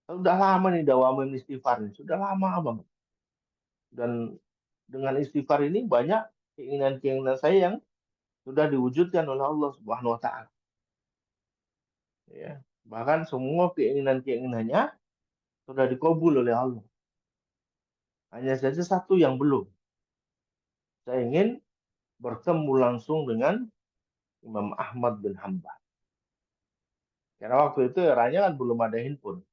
Sudah lama nih dawamin istighfar ini. Sudah lama banget. Dan dengan istighfar ini banyak keinginan-keinginan saya yang sudah diwujudkan oleh Allah Subhanahu wa taala. Ya. Bahkan semua keinginan-keinginannya sudah dikabul oleh Allah. Hanya saja satu yang belum. Saya ingin bertemu langsung dengan Imam Ahmad bin Hanbal. Karena waktu itu eranya kan belum ada handphone.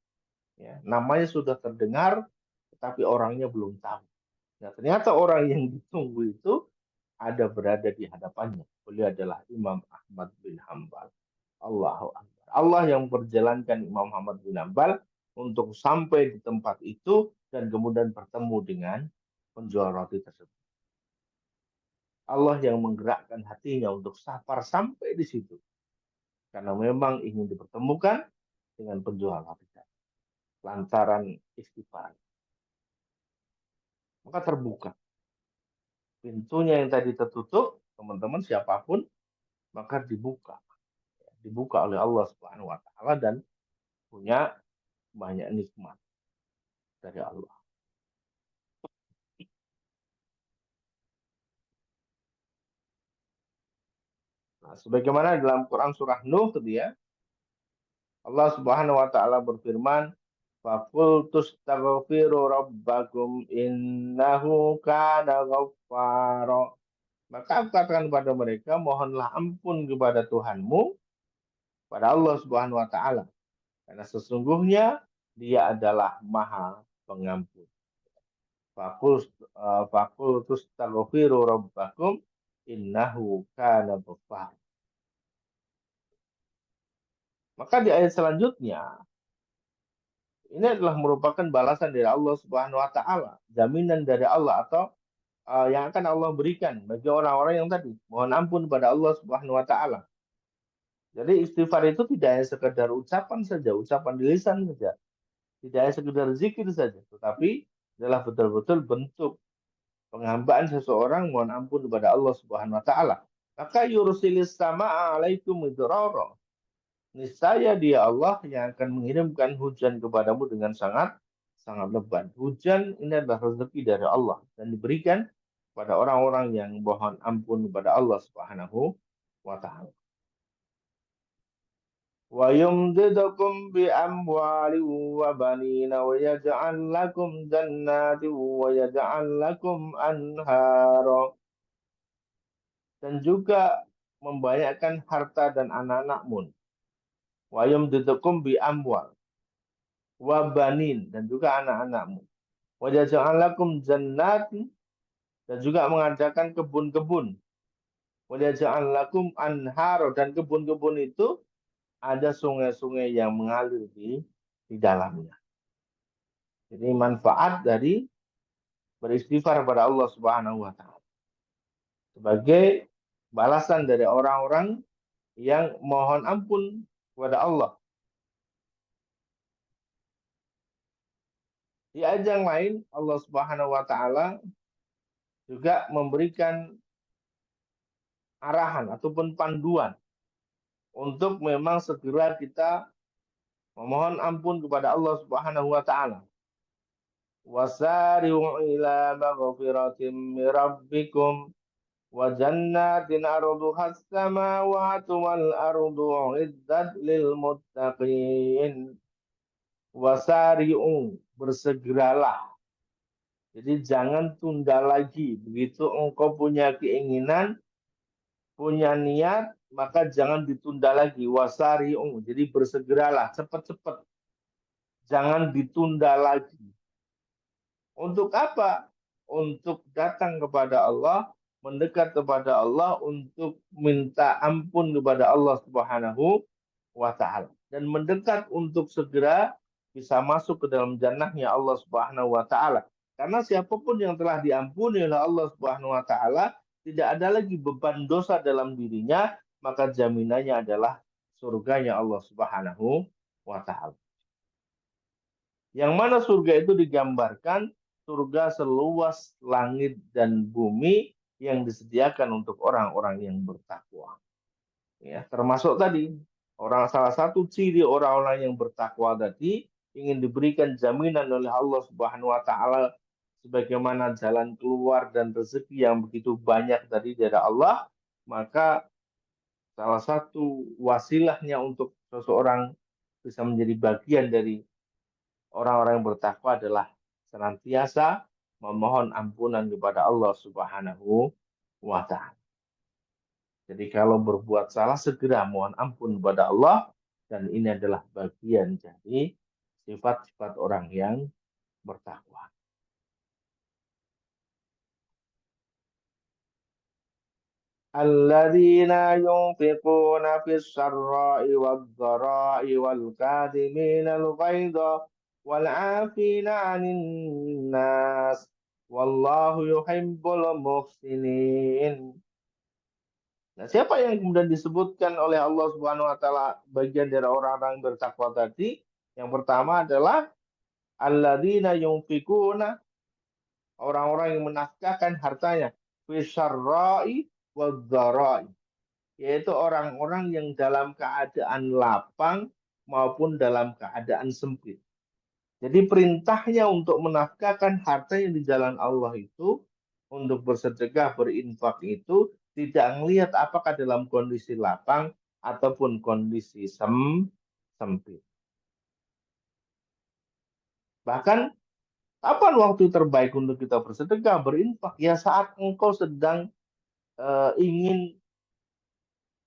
Ya. Namanya sudah terdengar, tetapi orangnya belum tahu. Nah, ternyata orang yang ditunggu itu ada berada di hadapannya. Beliau adalah Imam Ahmad bin Hanbal. Allahu Akbar. Allah yang berjalankan Imam Ahmad bin Hanbal untuk sampai di tempat itu dan kemudian bertemu dengan penjual roti tersebut. Allah yang menggerakkan hatinya untuk sabar sampai di situ. Karena memang ingin dipertemukan dengan penjual roti tadi. Lantaran istighfar. Maka terbuka. Pintunya yang tadi tertutup, teman-teman siapapun, maka dibuka. Dibuka oleh Allah Subhanahu wa taala dan punya banyak nikmat dari Allah. Nah, sebagaimana dalam Quran surah Nuh ya, Allah Subhanahu wa taala berfirman, "Faqultus taghfiru rabbakum innahu kana ghaffara." Maka aku katakan kepada mereka, mohonlah ampun kepada Tuhanmu, pada Allah Subhanahu wa taala, karena sesungguhnya Dia adalah Maha Pengampun. Faqultus taghfiru rabbakum innahu kana ghaffara. Maka di ayat selanjutnya, ini adalah merupakan balasan dari Allah Subhanahu wa taala, jaminan dari Allah atau yang akan Allah berikan bagi orang-orang yang tadi mohon ampun pada Allah Subhanahu wa taala. Jadi istighfar itu tidak hanya sekedar ucapan saja, ucapan di lisan saja, tidak hanya sekedar zikir saja, tetapi adalah betul-betul bentuk penghambaan seseorang mohon ampun kepada Allah Subhanahu wa taala. Maka yursilis sama'a alaikum midrara. Niscaya Dia Allah yang akan mengirimkan hujan kepadamu dengan sangat lebat. Hujan ini adalah rezeki dari Allah dan diberikan pada orang-orang yang mohon ampun kepada Allah Subhanahu wa taala. Wa yumdidukum bi amwalin wa banina wa yaj'al lakum jannatin wa yaj'al lakum anhara. Dan juga membanyakan harta dan anak-anakmu. Wa yumdidukum bi amwal wabanin dan juga anak-anakmu. Wajah lakum jannatin dan juga mengadakan kebun-kebun. Wajah lakum anharo dan kebun-kebun itu ada sungai-sungai yang mengalir di dalamnya. Jadi manfaat dari beristighfar kepada Allah Subhanahu wa taala. Sebagai balasan dari orang-orang yang mohon ampun kepada Allah. Di ayat yang lain Allah Subhanahu wa taala juga memberikan arahan ataupun panduan untuk memang segera kita memohon ampun kepada Allah Subhanahu wa taala. Wasari'u ila maghfiratin min rabbikum wa jannatin arduha as-samawati wal ardu uiddat lil muttaqin. Wasari'u, bersegeralah. Jadi jangan tunda lagi. Begitu engkau punya keinginan, punya niat, maka jangan ditunda lagi. Wasari'u, jadi bersegeralah, cepat-cepat. Jangan ditunda lagi. Untuk apa? Untuk datang kepada Allah, mendekat kepada Allah, untuk minta ampun kepada Allah Subhanahu wa taala. Dan mendekat untuk segera bisa masuk ke dalam jannahnya Allah Subhanahu wa taala. Karena siapapun yang telah diampuni oleh Allah Subhanahu wa taala, tidak ada lagi beban dosa dalam dirinya, maka jaminannya adalah surganya Allah Subhanahu wa Ta'ala. Yang mana surga itu digambarkan surga seluas langit dan bumi yang disediakan untuk orang-orang yang bertakwa. Ya, termasuk tadi salah satu ciri orang-orang yang bertakwa tadi ingin diberikan jaminan oleh Allah Subhanahu wa Ta'ala sebagaimana jalan keluar dan rezeki yang begitu banyak tadi dari Allah, maka salah satu wasilahnya untuk seseorang bisa menjadi bagian dari orang-orang yang bertakwa adalah senantiasa memohon ampunan kepada Allah Subhanahu wa Ta'ala. Jadi kalau berbuat salah segera mohon ampun kepada Allah, dan ini adalah bagian dari sifat-sifat orang yang bertakwa. Alladzina yunfiquna fis sarra'i wad-dhara'i wal kadhimina al-ghaidha wal 'afina 'anil nas wallahu yuhibbul muhsinin. Nah, siapa yang kemudian disebutkan oleh Allah Subhanahu wa Ta'ala bagian dari orang-orang bertakwa tadi? Yang pertama adalah alladzina yunfikuna, orang-orang yang menafkahkan hartanya, fisarra'i wadh-dharai, yaitu orang-orang yang dalam keadaan lapang maupun dalam keadaan sempit. Jadi perintahnya untuk menafkahkan harta yang di jalan Allah itu, untuk bersedekah, berinfak itu tidak melihat apakah dalam kondisi lapang ataupun kondisi sempit. Bahkan kapan waktu terbaik untuk kita bersedekah, berinfak? Ya saat engkau sedang ingin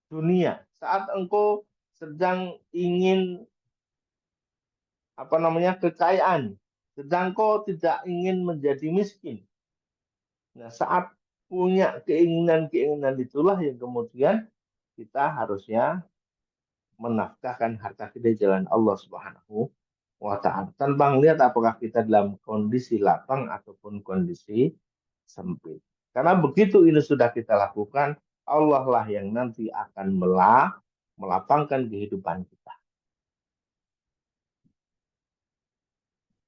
dunia, saat engkau sedang ingin kekayaan, sedang kau tidak ingin menjadi miskin. Nah, saat punya keinginan-keinginan itulah yang kemudian kita harusnya menafkahkan harta kita di jalan Allah Subhanahu wa Ta'ala, tanpa melihat apakah kita dalam kondisi lapang ataupun kondisi sempit. Karena begitu ini sudah kita lakukan, Allah lah yang nanti akan melapangkan kehidupan kita.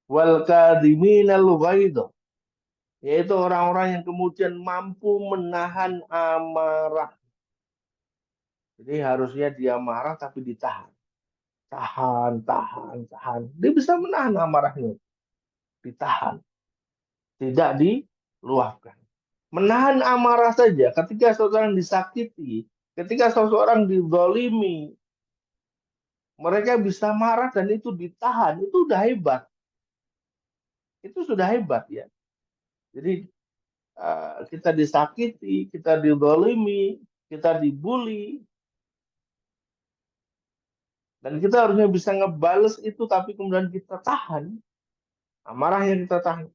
Wal kadhiminal ghaidha, yaitu orang-orang yang kemudian mampu menahan amarah. Jadi harusnya dia marah tapi ditahan. Tahan. Dia bisa menahan amarahnya. Ditahan. Tidak diluapkan. Menahan amarah saja ketika seseorang disakiti, ketika seseorang dizalimi, mereka bisa marah dan itu ditahan. Itu udah hebat. Itu sudah hebat ya. Jadi kita disakiti, kita dizalimi, kita dibully, dan kita harusnya bisa ngebales itu, tapi kemudian kita tahan. Amarahnya kita tahan,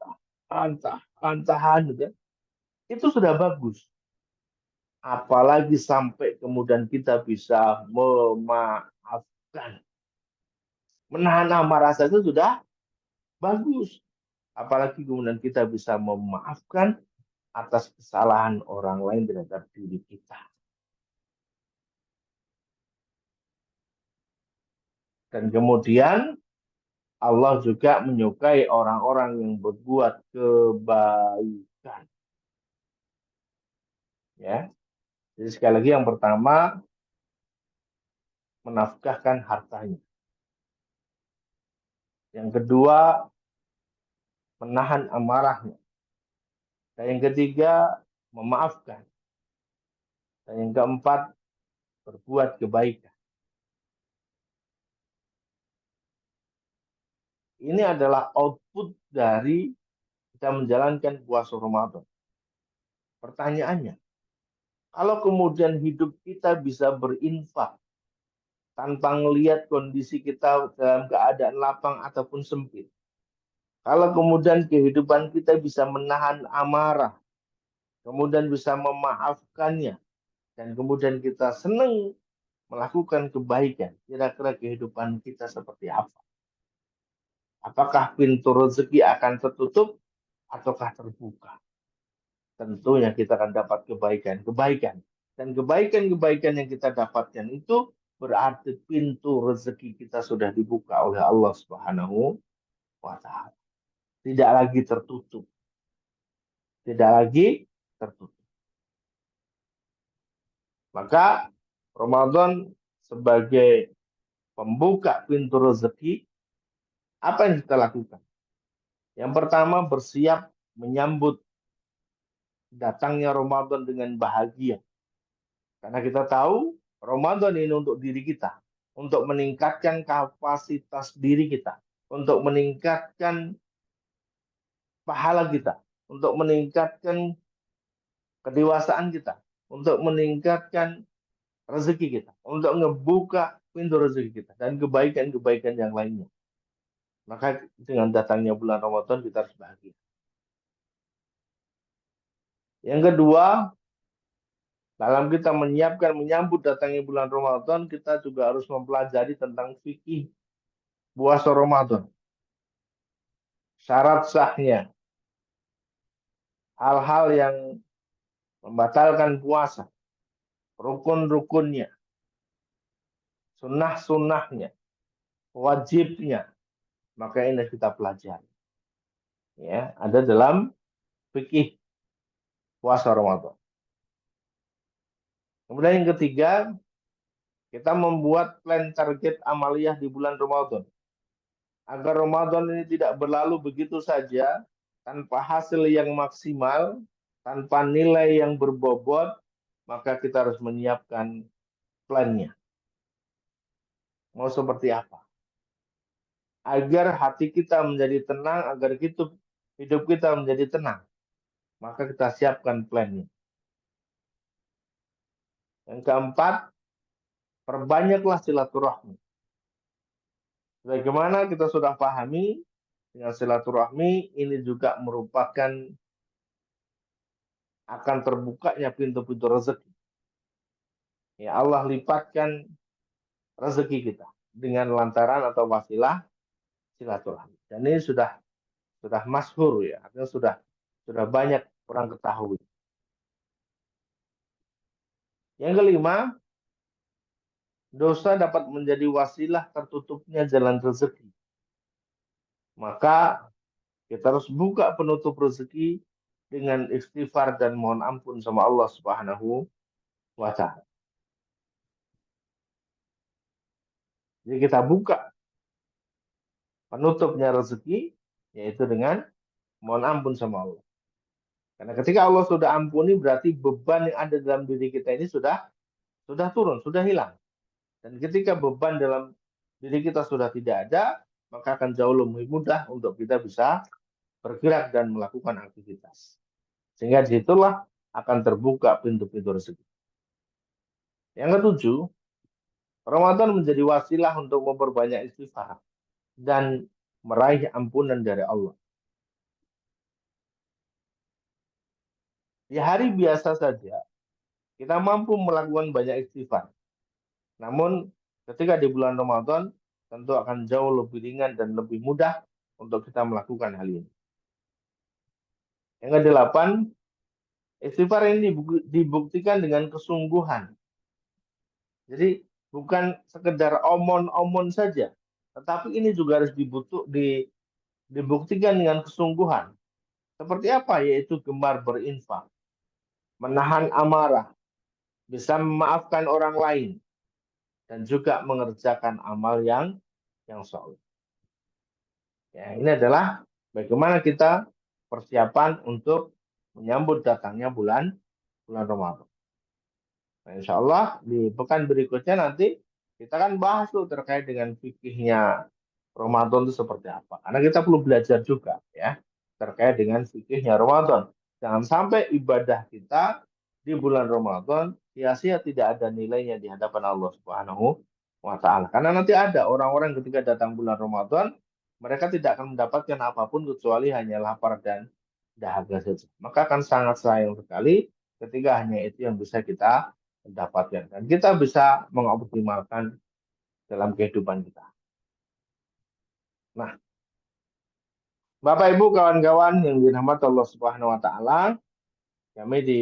gitu ya. Itu sudah bagus. Apalagi sampai kemudian kita bisa memaafkan. Menahan amarah saja sudah bagus. Apalagi kemudian kita bisa memaafkan atas kesalahan orang lain terhadap diri kita. Dan kemudian Allah juga menyukai orang-orang yang berbuat kebaikan. Ya. Jadi sekali lagi yang pertama, menafkahkan hartanya. Yang kedua, menahan amarahnya. Dan yang ketiga, memaafkan. Dan yang keempat, berbuat kebaikan. Ini adalah output dari kita menjalankan puasa Ramadan. Pertanyaannya, kalau kemudian hidup kita bisa berinfak tanpa melihat kondisi kita dalam keadaan lapang ataupun sempit, kalau kemudian kehidupan kita bisa menahan amarah, kemudian bisa memaafkannya, dan kemudian kita senang melakukan kebaikan, kira-kira kehidupan kita seperti apa? Apakah pintu rezeki akan tertutup ataukah terbuka? Tentunya kita akan dapat kebaikan. Dan kebaikan-kebaikan yang kita dapatkan itu berarti pintu rezeki kita sudah dibuka oleh Allah Subhanahu wa Ta'ala. Tidak lagi tertutup. Tidak lagi tertutup. Maka Ramadan sebagai pembuka pintu rezeki, apa yang kita lakukan? Yang pertama, bersiap menyambut datangnya Ramadan dengan bahagia. Karena kita tahu Ramadan ini untuk diri kita, untuk meningkatkan kapasitas diri kita, untuk meningkatkan pahala kita, untuk meningkatkan kedewasaan kita, untuk meningkatkan rezeki kita, untuk ngebuka pintu rezeki kita, dan kebaikan-kebaikan yang lainnya. Maka dengan datangnya bulan Ramadan kita harus bahagia. Yang kedua, dalam kita menyiapkan menyambut datangnya bulan Ramadan, kita juga harus mempelajari tentang fikih puasa Ramadan. Syarat sahnya, hal-hal yang membatalkan puasa, rukun-rukunnya, sunnah-sunnahnya, wajibnya, maka ini kita pelajari. Ya, ada dalam fikih puasa Ramadan. Kemudian yang ketiga, kita membuat plan target amaliyah di bulan Ramadan. Agar Ramadan ini tidak berlalu begitu saja, tanpa hasil yang maksimal, tanpa nilai yang berbobot, maka kita harus menyiapkan plannya. Mau seperti apa? Agar hati kita menjadi tenang, agar hidup kita menjadi tenang, maka kita siapkan plannya. Yang keempat, perbanyaklah silaturahmi. Bagaimana kita sudah pahami, dengan silaturahmi ini juga merupakan akan terbukanya pintu-pintu rezeki. Ya, Allah lipatkan rezeki kita dengan lantaran atau wasilah silaturahmi. Dan ini sudah masyhur ya, artinya sudah banyak orang ketahui. Yang kelima, dosa dapat menjadi wasilah tertutupnya jalan rezeki. Maka kita harus buka penutup rezeki dengan istighfar dan mohon ampun sama Allah Subhanahu wa Ta'ala. Jadi kita buka penutupnya rezeki, yaitu dengan mohon ampun sama Allah. Karena ketika Allah sudah ampuni, berarti beban yang ada dalam diri kita ini sudah turun, sudah hilang. Dan ketika beban dalam diri kita sudah tidak ada, maka akan jauh lebih mudah untuk kita bisa bergerak dan melakukan aktivitas. Sehingga disitulah akan terbuka pintu-pintu rezeki. Yang ketujuh, Ramadan menjadi wasilah untuk memperbanyak istighfar dan meraih ampunan dari Allah. Di hari biasa saja, kita mampu melakukan banyak istighfar. Namun, ketika di bulan Ramadan, tentu akan jauh lebih ringan dan lebih mudah untuk kita melakukan hal ini. Yang kedelapan, istighfar ini dibuktikan dengan kesungguhan. Jadi, bukan sekedar omon-omon saja, tetapi ini juga harus dibuktikan dengan kesungguhan. Seperti apa? Yaitu gemar berinfak, menahan amarah, bisa memaafkan orang lain, dan juga mengerjakan amal yang soleh. Ya, ini adalah bagaimana kita persiapan untuk menyambut datangnya bulan Ramadan. Nah, insya Allah di pekan berikutnya nanti kita kan bahas tuh terkait dengan fikihnya Ramadan itu seperti apa. Karena kita perlu belajar juga ya terkait dengan fikihnya Ramadan. Jangan sampai ibadah kita di bulan Ramadan sia-sia, tidak ada nilainya di hadapan Allah Subhanahu wa Ta'ala. Karena nanti ada orang-orang ketika datang bulan Ramadan, mereka tidak akan mendapatkan apapun kecuali hanya lapar dan dahaga saja. Maka akan sangat sayang sekali ketika hanya itu yang bisa kita mendapatkan. Dan kita bisa mengoptimalkan dalam kehidupan kita. Nah, Bapak Ibu kawan-kawan yang dirahmati Allah Subhanahu wa Ta'ala, kami di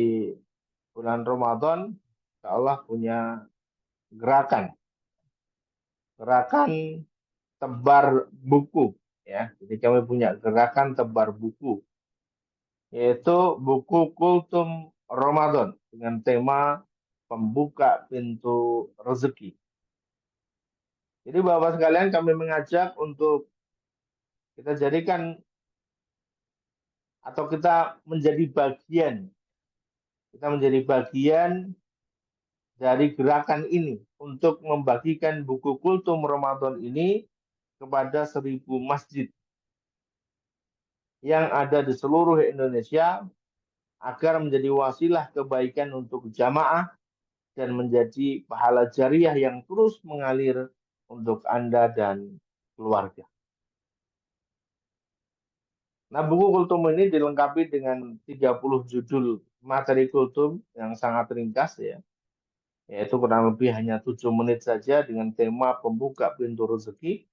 bulan Ramadan Allah punya gerakan gerakan tebar buku, ya. Jadi kami punya gerakan tebar buku, yaitu buku Kultum Ramadan dengan tema pembuka pintu rezeki. Jadi Bapak sekalian, kami mengajak untuk kita jadikan atau kita menjadi bagian dari gerakan ini untuk membagikan buku Kultum Ramadan ini kepada 1.000 masjid yang ada di seluruh Indonesia agar menjadi wasilah kebaikan untuk jamaah dan menjadi pahala jariah yang terus mengalir untuk Anda dan keluarga. Nah, buku Kultum ini dilengkapi dengan 30 judul materi Kultum yang sangat ringkas, ya, yaitu kurang lebih hanya 7 menit saja dengan tema pembuka pintu rezeki.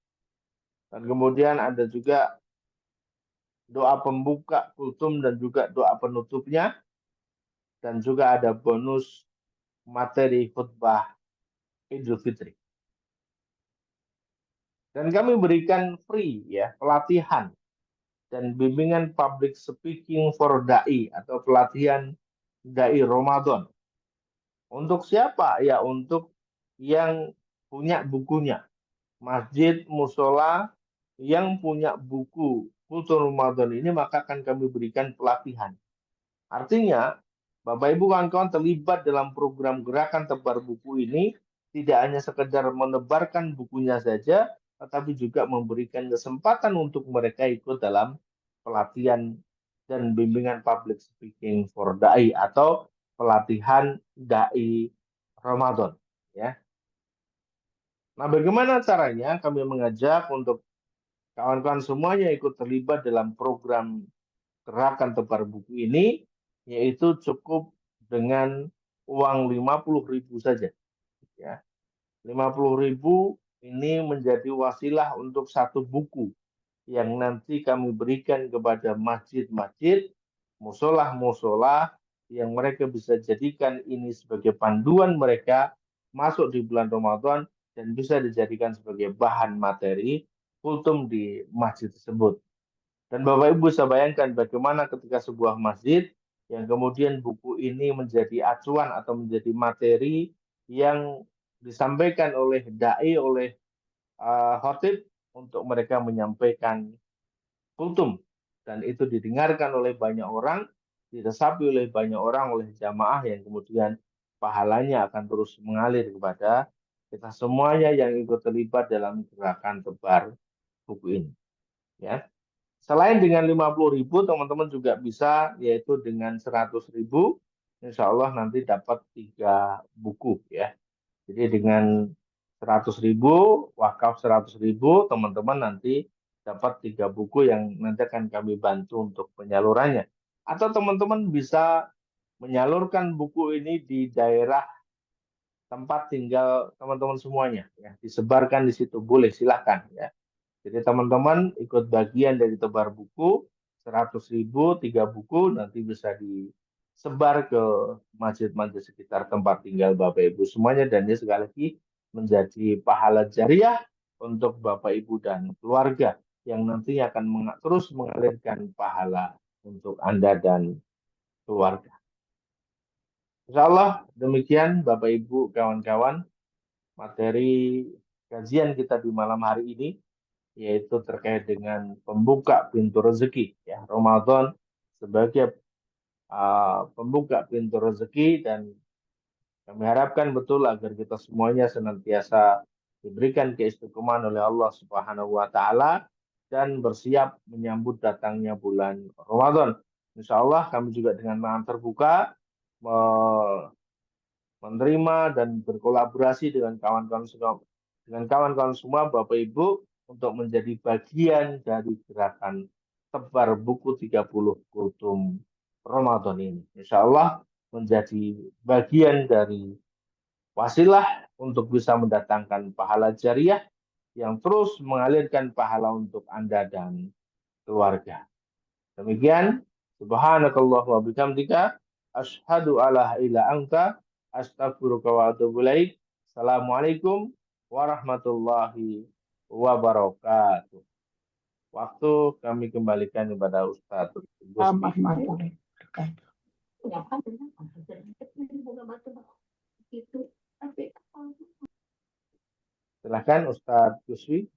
Dan kemudian ada juga doa pembuka Kultum dan juga doa penutupnya. Dan juga ada bonus materi khutbah Idul Fitri. Dan kami berikan free, ya, pelatihan dan bimbingan public speaking for dai atau pelatihan dai Ramadan. Untuk siapa? Ya, untuk yang punya bukunya. Masjid, musola yang punya buku Kultum Ramadan ini, maka akan kami berikan pelatihan. Artinya, Bapak Ibu kawan-kawan terlibat dalam program gerakan tebar buku ini tidak hanya sekedar menebarkan bukunya saja, tetapi juga memberikan kesempatan untuk mereka ikut dalam pelatihan dan bimbingan public speaking for dai atau pelatihan dai Ramadan, ya. Nah, bagaimana caranya? Kami mengajak untuk kawan-kawan semuanya ikut terlibat dalam program gerakan tebar buku ini, yaitu cukup dengan uang 50.000 saja, ya. 50.000 ini menjadi wasilah untuk satu buku yang nanti kami berikan kepada masjid-masjid, musola-musola yang mereka bisa jadikan ini sebagai panduan mereka masuk di bulan Ramadan dan bisa dijadikan sebagai bahan materi kultum di masjid tersebut. Dan Bapak Ibu bisa bayangkan bagaimana ketika sebuah masjid yang kemudian buku ini menjadi acuan atau menjadi materi yang disampaikan oleh dai, oleh khotib untuk mereka menyampaikan kultum, dan itu didengarkan oleh banyak orang, diresapi oleh banyak orang, oleh jamaah yang kemudian pahalanya akan terus mengalir kepada kita semuanya yang ikut terlibat dalam gerakan tebar buku ini, ya. Selain dengan 50.000, teman-teman juga bisa, yaitu dengan 100.000, insya Allah nanti dapat 3 buku, ya. Jadi dengan 100.000, wakaf 100.000, teman-teman nanti dapat 3 buku yang nanti akan kami bantu untuk penyalurannya. Atau teman-teman bisa menyalurkan buku ini di daerah tempat tinggal teman-teman semuanya, ya. Disebarkan di situ, boleh, silahkan, ya. Jadi teman-teman ikut bagian dari tebar buku, 100.000, 3 buku, nanti bisa disebar ke masjid-masjid sekitar tempat tinggal Bapak Ibu semuanya, dan dia sekali lagi menjadi pahala jariah untuk Bapak Ibu dan keluarga yang nantinya akan terus mengalirkan pahala untuk Anda dan keluarga. Insya Allah demikian Bapak Ibu kawan-kawan materi kajian kita di malam hari ini, yaitu terkait dengan pembuka pintu rezeki, ya, Ramadan sebagai pembuka pintu rezeki, dan kami harapkan betul agar kita semuanya senantiasa diberikan keistiqomahan oleh Allah Subhanahu wa taala dan bersiap menyambut datangnya bulan Ramadan. Insya Allah kami juga dengan tangan terbuka menerima dan berkolaborasi dengan kawan-kawan semua Bapak Ibu untuk menjadi bagian dari gerakan tebar buku 30 Kultum Ramadan ini. Insya Allah menjadi bagian dari wasilah untuk bisa mendatangkan pahala jariah yang terus mengalirkan pahala untuk Anda dan keluarga. Demikian, subhanakallah wa bihamdika, asyhadu alla ilaha illa anta, astaghfiruka wa atubu ilaik. Assalamualaikum warahmatullahi wabarakatuh. Waktu kami kembalikan kepada Ustadz Gusmi. Warahmatullahi wabarakatuh. Silahkan Ustadz Gusmi.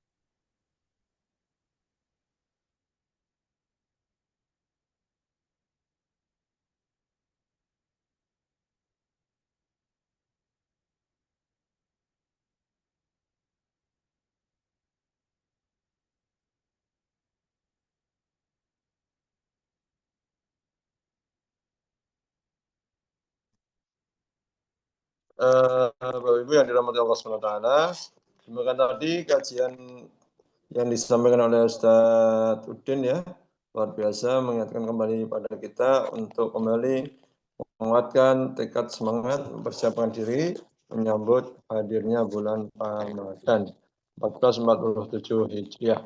Bapak Ibu yang dirahmati Allah SWT, semoga tadi kajian yang disampaikan oleh Ustadz Udin ya, luar biasa mengingatkan kembali pada kita untuk kembali menguatkan tekad semangat mempersiapkan diri menyambut hadirnya bulan Ramadan 1447 Hijriah,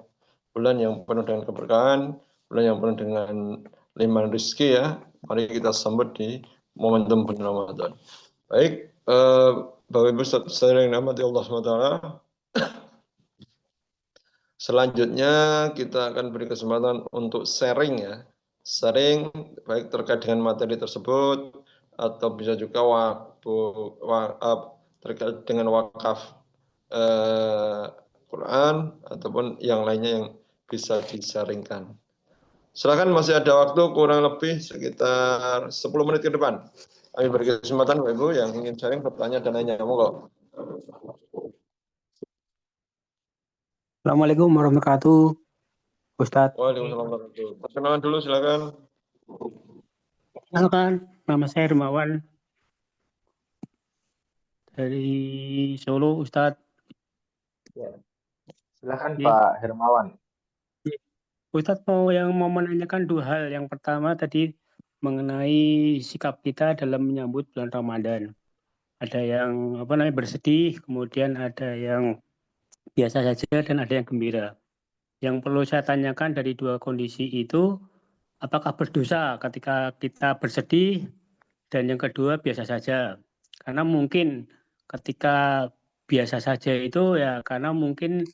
bulan yang penuh dengan keberkahan, bulan yang penuh dengan limpahan rezeki ya. Mari kita sambut di momentum bulan Ramadan. Baik, Bapak Ibu saudara yang dirahmati Allah SWT, selanjutnya kita akan beri kesempatan untuk sharing ya. Sharing baik terkait dengan materi tersebut atau bisa juga terkait dengan wakaf Quran ataupun yang lainnya yang bisa disaringkan. Silakan, masih ada waktu kurang lebih sekitar 10 menit ke depan. Kami beri kesempatan Bapak Ibu yang ingin sharing, bertanya dan nanya. Monggo. Assalamualaikum warahmatullahi wabarakatuh, Ustadz. Waalaikumsalam warahmatullahi wabarakatuh. Perkenalan dulu silakan. Kenalkan, nama saya Hermawan dari Solo, Ustadz. Ya. Silakan Ya. Pak Hermawan. Ustadz mau menanyakan dua hal. Yang pertama tadi mengenai sikap kita dalam menyambut bulan Ramadan. Ada yang bersedih, kemudian ada yang biasa saja dan ada yang gembira. Yang perlu saya tanyakan dari dua kondisi itu, apakah berdosa ketika kita bersedih, dan yang kedua biasa saja. Karena mungkin ketika biasa saja itu ya karena mungkin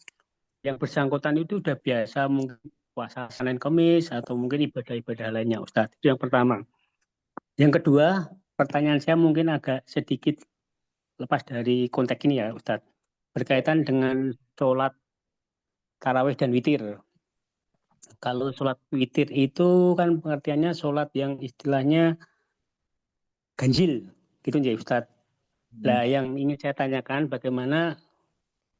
yang bersangkutan itu udah biasa mungkin puasa Senin Kamis atau mungkin ibadah-ibadah lainnya, Ustadz. Itu yang pertama. Yang kedua, pertanyaan saya mungkin agak sedikit lepas dari konteks ini ya, Ustadz. Berkaitan dengan sholat tarawih dan witir. Kalau sholat witir itu kan pengertiannya sholat yang istilahnya ganjil, gitu ya Ustadz. Nah, yang ingin saya tanyakan bagaimana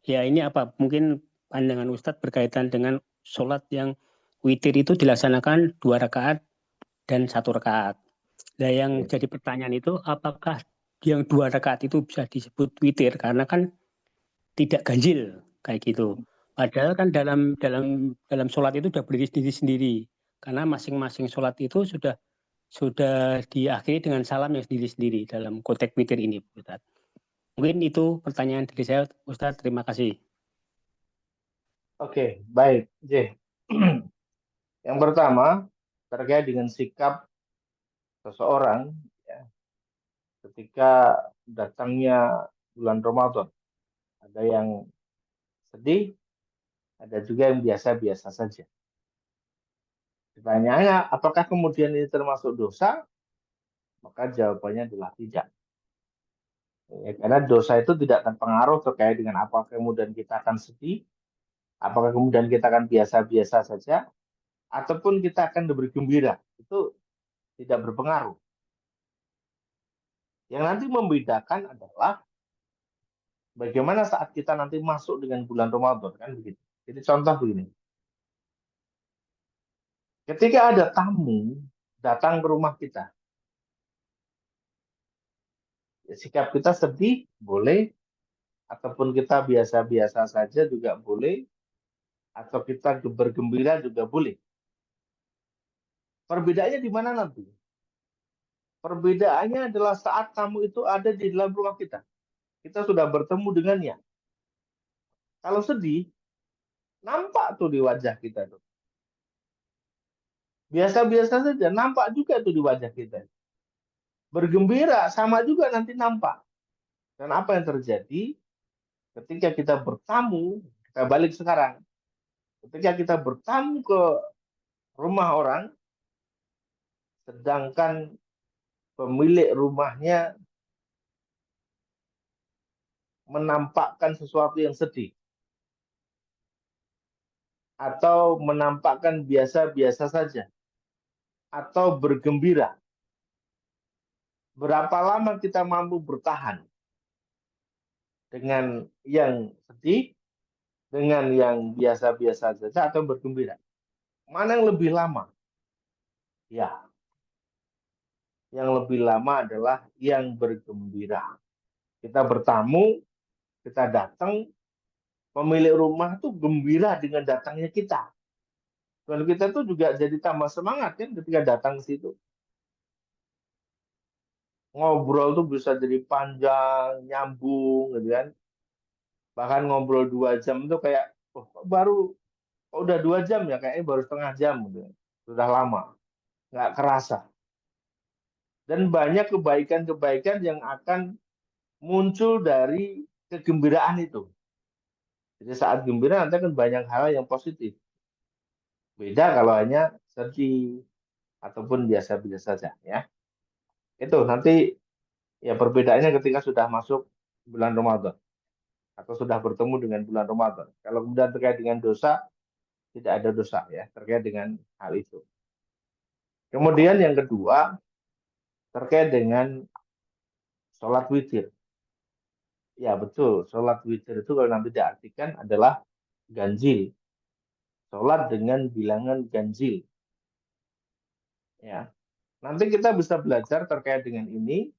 ya ini apa mungkin pandangan Ustadz berkaitan dengan sholat yang witir itu dilaksanakan 2 rakaat dan 1 rakaat. Nah, yang jadi pertanyaan itu apakah yang 2 rakaat itu bisa disebut witir karena kan tidak ganjil kayak gitu. Padahal kan dalam sholat itu sudah berdiri sendiri-sendiri karena masing-masing sholat itu sudah diakhiri dengan salam yang sendiri-sendiri dalam konteks witir ini, Ustadz. Mungkin itu pertanyaan dari saya, Ustadz. Terima kasih. Oke, baik. J. Yang pertama, terkait dengan sikap seseorang ya, ketika datangnya bulan Ramadan. Ada yang sedih, ada juga yang biasa-biasa saja. Pertanyaannya, apakah kemudian ini termasuk dosa? Maka jawabannya adalah tidak. Ya, karena dosa itu tidak terpengaruh terkait dengan apakah kemudian kita akan sedih, apakah kemudian kita akan biasa-biasa saja, ataupun kita akan bergembira. Itu tidak berpengaruh. Yang nanti membedakan adalah bagaimana saat kita nanti masuk dengan bulan Ramadan, kan begitu. Jadi contoh begini. Ketika ada tamu datang ke rumah kita, sikap kita sedih boleh, ataupun kita biasa-biasa saja juga boleh, atau kita bergembira juga boleh. Perbedaannya di mana nanti? Perbedaannya adalah saat tamu itu ada di dalam rumah kita. Kita sudah bertemu dengannya. Kalau sedih, nampak tuh di wajah kita tuh. Biasa-biasa saja, nampak juga tuh di wajah kita. Bergembira sama juga nanti nampak. Dan apa yang terjadi ketika kita bertamu, kita balik sekarang. Ketika kita bertamu ke rumah orang, sedangkan pemilik rumahnya menampakkan sesuatu yang sedih, atau menampakkan biasa-biasa saja, atau bergembira. Berapa lama kita mampu bertahan dengan yang sedih, dengan yang biasa-biasa saja, atau bergembira? Mana yang lebih lama? Ya, yang lebih lama adalah yang bergembira. Kita bertamu, kita datang, pemilik rumah tuh gembira dengan datangnya kita. Dan kita tuh juga jadi tambah semangat kan ketika datang ke situ. Ngobrol tuh bisa jadi panjang, nyambung, gitu kan. Bahkan ngobrol 2 jam tuh kayak, oh, udah 2 jam ya, kayaknya baru setengah jam, gitu. Sudah lama, nggak kerasa. Dan banyak kebaikan-kebaikan yang akan muncul dari kegembiraan itu. Jadi saat gembira nanti kan banyak hal yang positif. Beda kalau hanya sedih ataupun biasa-biasa saja ya. Itu nanti ya perbedaannya ketika sudah masuk bulan Ramadan atau sudah bertemu dengan bulan Ramadan. Kalau kemudian terkait dengan dosa, tidak ada dosa ya terkait dengan hal itu. Kemudian yang kedua terkait dengan sholat witir. Ya betul, sholat witir itu kalau nanti diartikan adalah ganjil. Sholat dengan bilangan ganjil. Ya, nanti kita bisa belajar terkait dengan ini.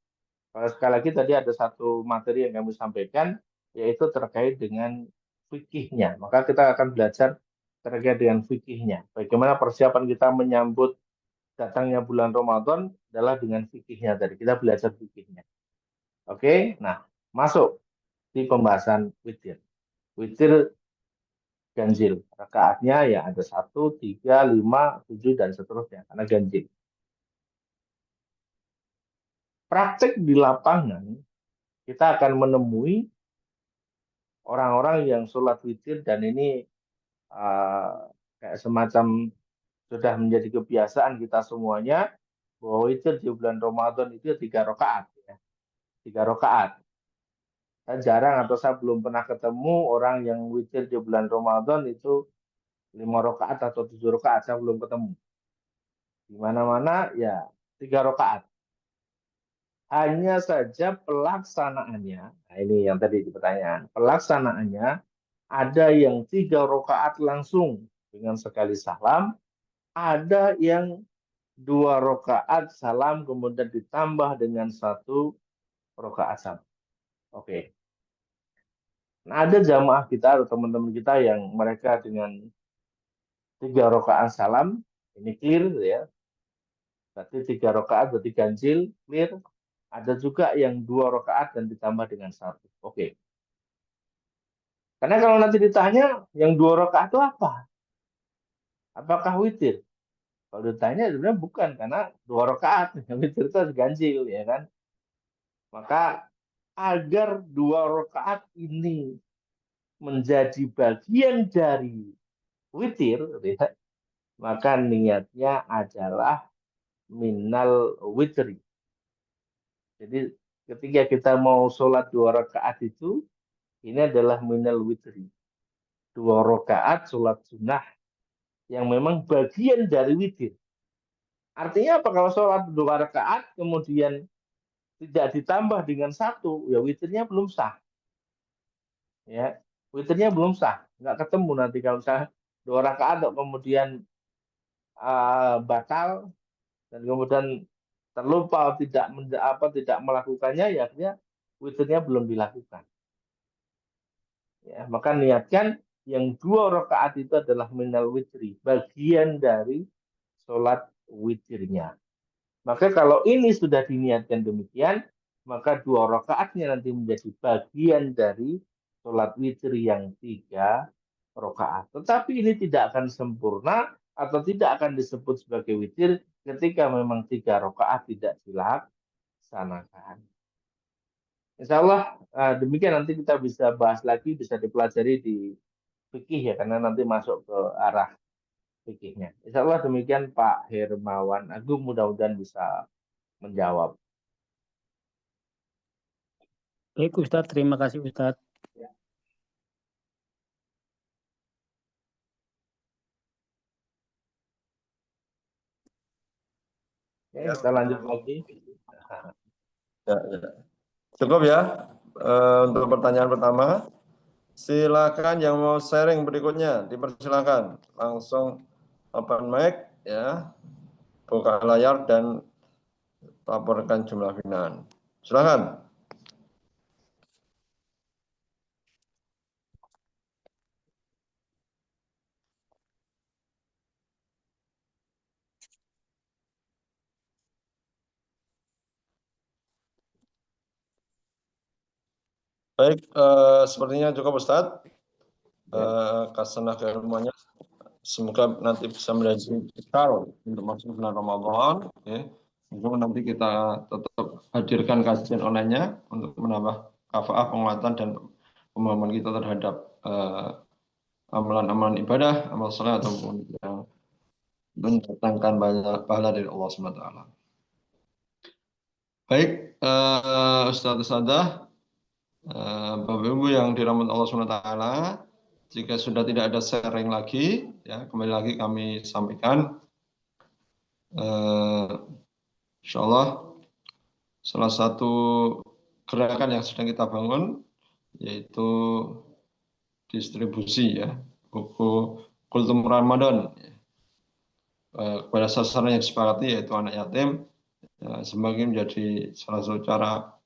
Kalau sekali lagi tadi ada satu materi yang kami sampaikan, yaitu terkait dengan fikihnya. Maka kita akan belajar terkait dengan fikihnya. Bagaimana persiapan kita menyambut datangnya bulan Ramadan adalah dengan fikihnya tadi. Kita belajar fikihnya. Oke, nah masuk di pembahasan witir. Witir ganjil. Rakaatnya ya ada 1, 3, 5, 7, dan seterusnya. Karena ganjil. Praktek di lapangan, kita akan menemui orang-orang yang sholat witir dan ini kayak semacam sudah menjadi kebiasaan kita semuanya bahwa witir di bulan Ramadan itu 3 rakaat ya. 3 rakaat. Saya jarang atau saya belum pernah ketemu orang yang witir di bulan Ramadan itu 5 rakaat atau 7 rakaat, saya belum ketemu. Di mana-mana ya 3 rakaat. Hanya saja pelaksanaannya, nah ini yang tadi di pertanyaan, pelaksanaannya ada yang 3 rakaat langsung dengan sekali salam, ada yang 2 rakaat salam kemudian ditambah dengan 1 rakaat salam. Oke. Nah, ada jamaah kita atau teman-teman kita yang mereka dengan 3 rakaat salam, ini clear ya. Berarti 3 rakaat berarti ganjil, clear. Ada juga yang 2 rakaat dan ditambah dengan 1. Oke. Karena kalau nanti ditanya yang 2 rakaat itu apa? Apakah witir? Kalau ditanya sebenarnya bukan, karena 2 rakaat. Witir itu harus ganjil ya kan. Maka agar 2 rakaat ini menjadi bagian dari witir, ya, maka niatnya adalah minal witri. Jadi ketika kita mau sholat 2 rakaat itu, ini adalah minal witri. 2 rakaat sholat sunnah yang memang bagian dari witir. Artinya apa? Kalau sholat 2 rakaat kemudian tidak ditambah dengan 1, ya witirnya belum sah. Ya, witirnya belum sah. Nggak ketemu nanti kalau misalnya 2 rakaat kemudian batal dan kemudian terlupa tidak melakukannya, ya artinya witirnya belum dilakukan. Ya, maka niatkan yang 2 rakaat itu adalah minal witri, bagian dari sholat witirnya. Maka kalau ini sudah diniatkan demikian, maka 2 rakaatnya nanti menjadi bagian dari sholat witir yang 3 rakaat. Tetapi ini tidak akan sempurna atau tidak akan disebut sebagai witir ketika memang 3 rakaat tidak dilaksanakan. Insya Allah demikian, nanti kita bisa bahas lagi, bisa dipelajari di fikih ya, karena nanti masuk ke arah fikihnya. Insya Allah demikian Pak Hermawan Agung, mudah-mudahan bisa menjawab. Baik Ustadz, terima kasih Ustadz. Oke, kita lanjut lagi. Ya, ya. Cukup ya untuk pertanyaan pertama. Silakan yang mau sharing berikutnya, dipersilakan langsung open mic ya, buka layar dan laporkan jumlah binaan. Silakan. Baik, sepertinya cukup Ustadz. Kasanah keilmuannya, semoga nanti bisa menjadi bekal untuk masuk bulan Ramadan. Ya. Semoga nanti kita tetap hadirkan kajian online-nya untuk menambah kafaah, penguatan dan pemahaman kita terhadap amalan-amalan ibadah, amal saleh ataupun yang mendatangkan banyak pahala dari Allah SWT. Baik, Ustaz Ustazah, Bapak Ibu yang dirahmati Allah SWT, jika sudah tidak ada sharing lagi, ya kembali lagi kami sampaikan, insya Allah salah satu gerakan yang sedang kita bangun yaitu distribusi ya buku Kultum Ramadan kepada sasaran yang disepakati yaitu anak yatim, sebagai menjadi salah satu cara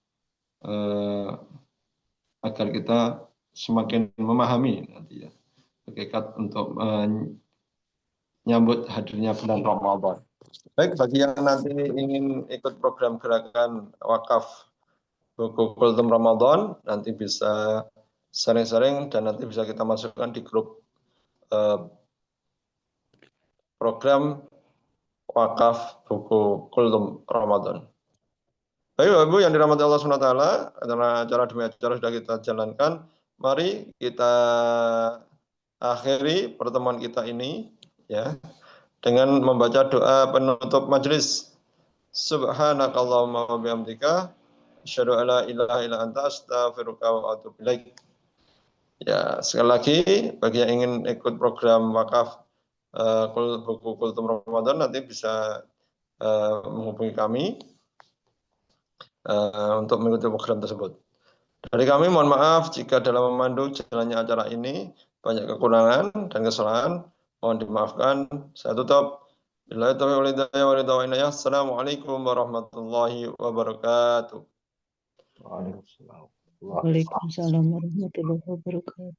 agar kita semakin memahami nanti ya hakikat untuk menyambut hadirnya bulan Ramadan. Baik, bagi yang nanti ingin ikut program gerakan wakaf buku Kultum Ramadan, nanti bisa sharing-sharing dan nanti bisa kita masukkan di grup program wakaf buku Kultum Ramadan. Baik Bapak Ibu yang dirahmati Allah SWT, karena acara demi acara sudah kita jalankan, mari kita akhiri pertemuan kita ini ya dengan membaca doa penutup majelis. Subhanakallahumma wa bihamdika asyhadu an la ilaha illa anta astaghfiruka wa atubu ilaik. Ya, sekali lagi bagi yang ingin ikut program wakaf buku Kultum Ramadan nanti bisa menghubungi kami untuk mengikuti program tersebut. Dari kami mohon maaf jika dalam memandu jalannya acara ini banyak kekurangan dan kesalahan, mohon dimaafkan. Saya tutup. Assalamualaikum warahmatullahi wabarakatuh. Waalaikumsalam warahmatullahi wabarakatuh.